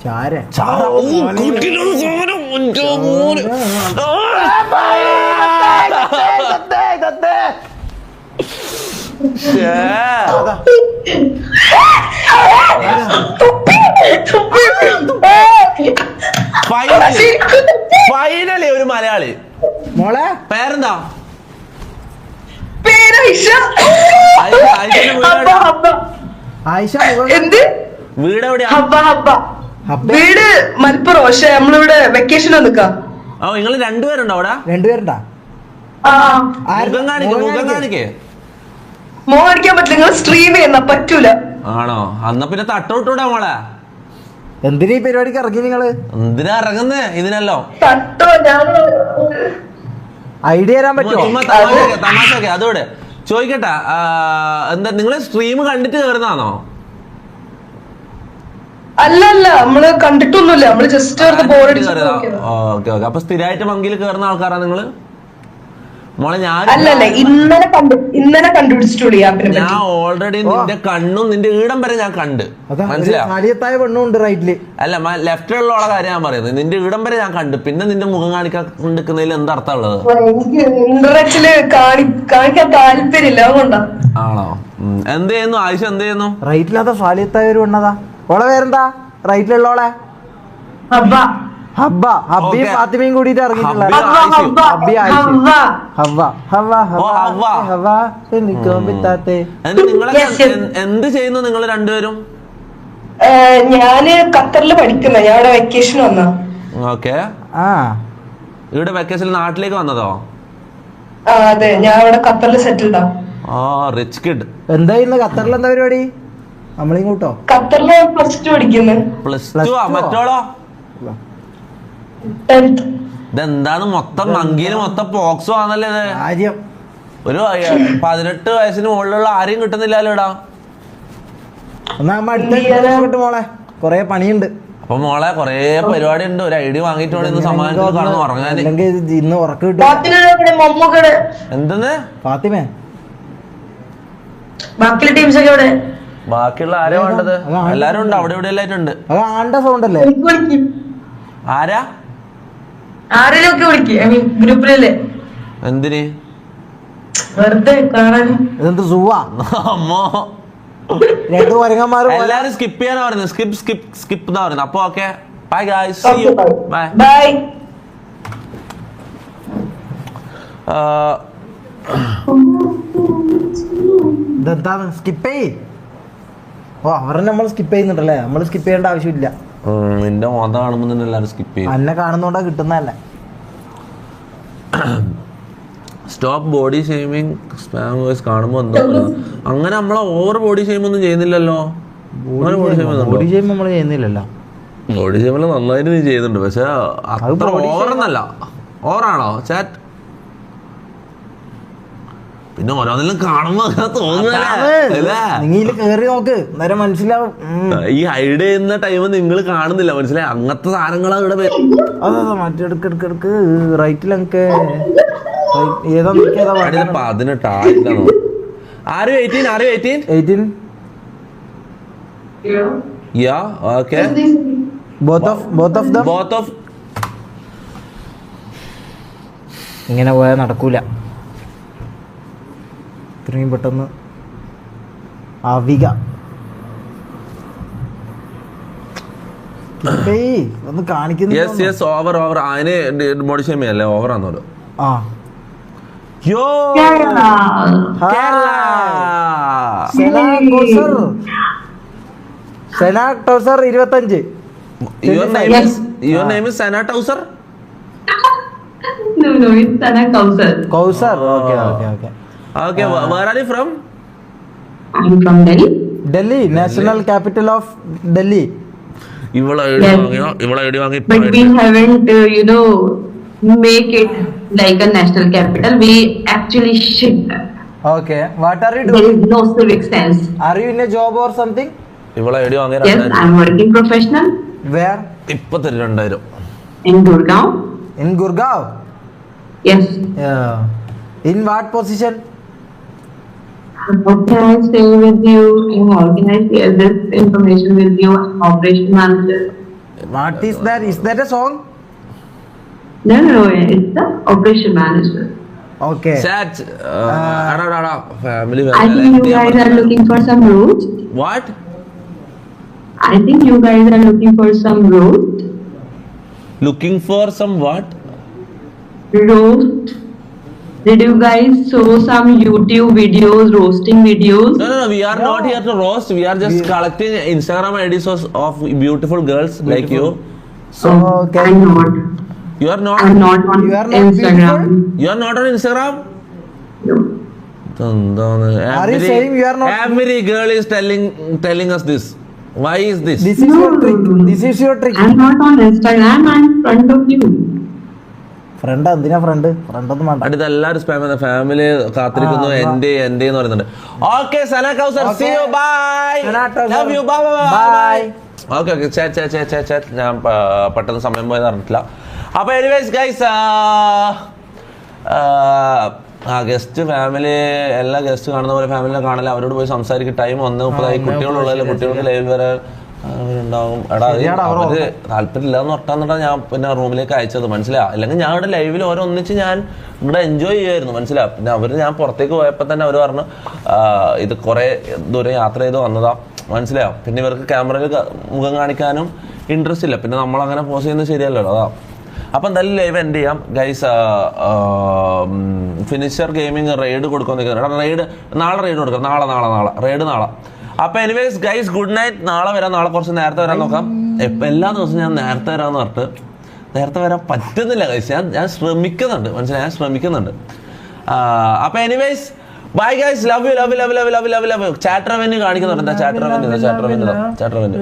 ചാര ഫൈനലി ഒരു മലയാളി. മോളെ പേരെന്താ? പേരൈഷ. ആയിഷ എന്ത്? വീട് എവിടെയാ? ഹബ്ബ ഹബ്ബ. ഹബ്ബ. വീട് മലപ്പുറം. പക്ഷെ നമ്മളിവിടെ വെക്കേഷൻ നിക്കാം. ഓ നിങ്ങൾ രണ്ടുപേരുണ്ടോ അവിടെ? രണ്ടുപേരുണ്ടാ? മുഖം കാണിക്കേ. മോൻ അടിക്കാൻ പറ്റില്ല. നിങ്ങൾ സ്ട്രീം ചെയ്യുന്ന പറ്റൂല. ആണോ? അന്നാ പിന്നെ തട്ടോട്ടൂടാ മോളെ. എന്തിനാ ഈ പരിപാടിക്ക് ഇറങ്ങി നിങ്ങള്? എന്തിനാ ഇറങ്ങുന്നേ? ഇതിനല്ലോ തട്ടോ ഞാൻ ഐഡിയ തരാൻ പറ്റുമോ? ചുമ്മാ തമാശയൊക്കെ. അതോടെ ചോദിക്കട്ടെ, എന്താ നിങ്ങള് സ്ട്രീം കണ്ടിട്ട് കയറുന്നതാണോ? അല്ല നമ്മള് കണ്ടിട്ടൊന്നുമില്ല. നമ്മള് ജസ്റ്റ് വെറുതെ ബോറടിച്ചു. ഓക്കെ. അപ്പൊ സ്ഥിരമായിട്ട് മങ്കില് കയറുന്ന ആൾക്കാരാ നിങ്ങള്? മോളെ അല്ലല്ല ഇന്നലെ കണ്ടുപിടിച്ചിട്ടുള്ളൂ ഈ ആപ്പിനെ ഞാൻ പറ്റി. ഓൾറെഡി നിന്റെ കണ്ണും നിന്റെ ഈടം വരെ ഞാൻ കണ്ട്. മനസ്സിലായോ? സാലിയത്തായ പെണ്ണുണ്ട് റൈറ്റില്. അല്ല ലെഫ്റ്റിലുള്ള കാര്യം ഞാൻ പറയുന്നത്. നിന്റെ ഈടം വരെ ഞാൻ കണ്ട്. പിന്നെ നിന്റെ മുഖം കാണിക്കാണ്ടിരിക്കുന്നതിൽ എന്താ അർത്ഥം ഉള്ളത്? എനിക്ക് ഇന്റർനെറ്റില് കാണിക്കാൻ താല്പര്യമില്ല. അതുകൊണ്ടാ. ആണോ? എന്ത് ചെയ്യുന്നു ആയിഷ? എന്ത് ചെയ്യുന്നു? റൈറ്റിലാത്ത സാലിയത്തായ ഒരു പെണ്ണതാ. ഓളെ പേരെന്താ റൈറ്റിലുള്ളോളെ? ഹബ്ബ. ഹബ്ബ. ഹബ്ബിയും Okay. ഫാത്തിമയും കൂടിയിട്ട് ഇറങ്ങിയിട്ടുള്ള ഹബ്ബ. ഹബ്ബ ഹബ്ബി ആയിഷ. ഹബ്ബ. ഹവ്വ ഹവ്വ ഓ, ഹവ്വ. ഹവ്വ എനിക്കോ പിത്താത്തെ. എന്നിട്ട് നിങ്ങളൊക്കെ Yes, yes. എന്ത് ചെയ്യുന്നു നിങ്ങൾ രണ്ടുപേരും? ഞാന് ഖത്തറില് പഠിക്കുന്ന. ഞാൻ ഇവിടെ വെക്കേഷൻ വന്നാ. ഓക്കെ. ആ ഇവിടെ വെക്കേഷൻ നാട്ടിലേക്ക് വന്നതോ? അതെ, ഞാൻ ഇവിടെ ഖത്തറിൽ സെറ്റിൽഡാ. ആ റിച്ച് കിഡ്. എന്താ ഇന്ന് ഖത്തറിൽ എന്താ പരിപാടി? നമ്മളിങ്ങ് കൂട്ടോ? ഖത്തറില് +2 പഠിക്കുന്നത്. പ്ലസ് Plus 2 two ആ? മറ്റോളോ? 10th. ഇതെന്താണ് മൊത്തം മങ്കിയില് മൊത്തം പോക്സോ ആണല്ലേ ഇത്? കാര്യം ഒരു 18 വയസ്സിന് മുകളിലുള്ള ആരെയും കിട്ടുന്നില്ലല്ലോ ഇടാ. എന്നാ നമ്മ അടുത്ത മോളെ കൊറേ പണിയുണ്ട്. അപ്പൊ മോളെ കൊറേ പരിപാടി ഉണ്ട്. ഒരു ഐഡിയ വാങ്ങിയിട്ട് വേണം ഇന്ന് സമ്മാനത്തിൽ കാണുന്നു ഉറങ്ങാന്. അല്ലെങ്കിൽ ഇന്ന് ഉറക്കം കിട്ടും. എന്തെന്ന്? ഫാത്തിമേ ബാക്കിയുള്ള ടീംസ് ഒക്കെ ഇവിടെ. ബാക്കിയുള്ള ആരാ വേണ്ടത്? എല്ലാരും ഉണ്ട്. അവിടെ ഇവിടെ എല്ലായിട്ടുണ്ട്. അത് ആണ്ട സൗണ്ട് അല്ലേ? ആരാ? ആരെങ്കിലും ഒക്കെ വിളിക്കും. ഐ മീൻ ഗ്രൂപ്പിലല്ലേ. എന്തിന്? വെറുതെ കാണാൻ. ഇതെന്ത് സൂവാ? അമ്മോ, രണ്ട് വരങ്ങന്മാര് എല്ലാരും സ്കിപ്പ് ചെയ്യാനാ പറയുന്നത്. സ്കിപ്പ് എന്നാ പറയുന്നത്. അപ്പൊ okay, bye guys, see you, bye. Bye. ഇതെന്താണ് സ്കിപ്പ് ചെയ്? ഓ അവരെ നമ്മൾ സ്കിപ്പ് ചെയ്യുന്നുണ്ടല്ലേ? നമ്മൾ സ്കിപ്പ് ചെയ്യേണ്ട ആവശ്യമില്ല. നിന്റെ മോത കാണുമ്പോ തന്നെ എല്ലാരും സ്കിപ്പ് ചെയ്യും. അന്നെ കാണുന്നോണ്ടാ കിട്ടുന്നതല്ലേ. Stop body shaming spam voice കാണുമ്പോ എന്താ പറയുന്നത്? അങ്ങനെ നമ്മളെ ഓവർ ബോഡി ഷെയ്ം ഒന്നും ചെയ്യുന്നില്ലല്ലോ. ബോഡി ഷെയ്ം നമ്മൾ ചെയ്യുന്നില്ലല്ലോ. ബോഡി ഷെയ്മില് നന്നായിട്ട് നീ ചെയ്യുന്നുണ്ട്. പക്ഷെ അത്ര ഓവർ എന്നല്ല. ഓവറാണോ ചാറ്റ്? പിന്നെ ഓരോന്നെല്ലാം കാണുമ്പോ അങ്ങനെ തോന്നുന്നല്ലേ. നിങ്ങൾ കേറി നോക്ക് നേരെ മനസ്സിലാവും. ഈ ഹൈഡ് ചെയ്യുന്ന ടൈം നിങ്ങൾ കാണുന്നില്ല, മനസ്സിലായി? അങ്ങനത്തെ സാധനങ്ങളാ ഇവിടെ അതെ മറ്റെടുക്കെടുക്കെടുക്ക് റൈറ്റിലൊക്കെ ഏതാ 18 ആയിട്ടാണോ? ആരും 18 യാ ഓക്കെ. ബോത്ത് ഓഫ് ഇങ്ങനെ പോയാൽ നടക്കൂല. ഇത്രയും പെട്ടെന്ന് അവിക ഒന്ന് കാണിക്കുന്നു. ഓവർ അതിന് ബോഡി ഷേം ചെയ്യല്ലേ, ഓവർ ആണല്ലോ. ആ യോ Kerala. Senna ടൗസർ 25. Your name is Sana Tauser? No, it's Sana Kausar. Kausar. Okay. Okay, where are you from? I'm from Delhi. Delhi, national capital of Delhi. ഇവളെ ഐഡി വാങ്ങി But we haven't, make it like a national capital. We actually should. Okay. What are you There doing? is no civic sense. Are you in a job or something? ഇവളെ ID വാങ്ങി Yes, I'm working professional where? ഇപ്പൊ 2000. in Gurgaon. In Gurgaon. Yes. In what position? What can I say with you? How can I share this information with you? Operation manager. What is that? Is that A song? No, it's the operation manager. Okay. Family I think you guys are looking for some roast. What? I think you guys are looking for some roast. Looking for some what? Roast. Did you guys show some YouTube videos, roasting videos? No, we are not here to roast. We are just collecting Instagram IDs of beautiful girls like you. So can I'm not. You are not? I'm not on You are not Instagram. You are not on Instagram? No. Are you saying you are not? Every girl is telling us this. Why is this? This is your trick. This is your trick. I'm not on Instagram. I'm in front of you. Front എന്തിനാ front ഒന്നും വേണ്ട. അടുത്ത് എല്ലാവരും spam ചെയ്യുന്ന family കാത്തിരിക്കുന്നു. എന്റെ എന്ന് പറയുന്നുണ്ട്. Okay Sana Kausar, see you, bye. Love you, bye. Okay chat. ഞാൻ പെട്ടെന്ന് സമയം പോയത് അറിഞ്ഞിട്ടില്ല. അപ്പൊ എനിവേസ് ഗൈസ്, ഗസ്റ്റ് ഫാമിലി എല്ലാ ഗസ്റ്റ് കാണുന്ന പോലെ ഫാമിലിനെ കാണില്ല. അവരോട് പോയി സംസാരിക്കും. ടൈം 1:30 കുട്ടികളുള്ളതല്ലേ, കുട്ടികൾക്ക് ലൈവിൽ വരാൻ ഉണ്ടാവും. അവര് താല്പര്യമില്ല എന്ന് ഒട്ടാന്നിട്ടാ ഞാൻ പിന്നെ റൂമിലേക്ക് അയച്ചത്, മനസ്സിലാവും. അല്ലെങ്കിൽ ഞാൻ ഇവിടെ ലൈവിൽ ഓരോന്നിച്ച് ഞാൻ ഇവിടെ എൻജോയ് ചെയ്യുമായിരുന്നു, മനസ്സിലാവും. പിന്നെ അവര് ഞാൻ പുറത്തേക്ക് പോയപ്പോൾ തന്നെ അവർ പറഞ്ഞു ഇത് കുറെ ദൂരം യാത്ര ചെയ്ത് വന്നതാ, മനസ്സിലാവും. പിന്നെ ഇവർക്ക് ക്യാമറയിൽ മുഖം കാണിക്കാനും ഇൻട്രസ്റ്റ് ഇല്ല. പിന്നെ നമ്മളങ്ങനെ പോസ്റ്റ് ചെയ്യുന്നത് ശരിയല്ലല്ലോ, അതാ. അപ്പം എന്തായാലും ലൈവ് എൻഡ് ചെയ്യാം ഗൈസ്. ഫിനിഷർ ഗെയിമിങ് റെയ്ഡ് കൊടുക്കാൻ നിൽക്കുന്നത്. റെയ്ഡ് നാളെ റെയ്ഡ് കൊടുക്കാം. നാളെ റെയ്ഡ് നാളെ. അപ്പൊ എനിവേസ് ഗൈസ്, ഗുഡ് നൈറ്റ്. നാളെ വരാം. നാളെ കുറച്ച് നേരത്തെ വരാൻ നോക്കാം. എല്ലാ ദിവസവും ഞാൻ നേരത്തെ വരാമെന്ന് പറഞ്ഞിട്ട് നേരത്തെ വരാൻ പറ്റുന്നില്ല ഗൈസ്. ഞാൻ ശ്രമിക്കുന്നുണ്ട്, മനസ്സിലായി, ഞാൻ ശ്രമിക്കുന്നുണ്ട്. അപ്പൊ anyways bye guys, love you. Chat revenue കാണിക്കുന്നുണ്ട്. എന്താ ചാറ്റ് റവന്യൂ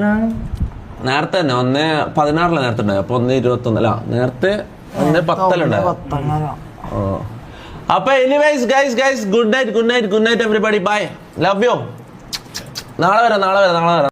നേരത്തെ തന്നെ 1:16 നേരത്തെ ഉണ്ടായി. അപ്പൊ 1:21 അല്ല, നേരത്തെ 1:10 അപ്പൊ anyways guys, good night everybody, bye, love you. നാളെ വരാം.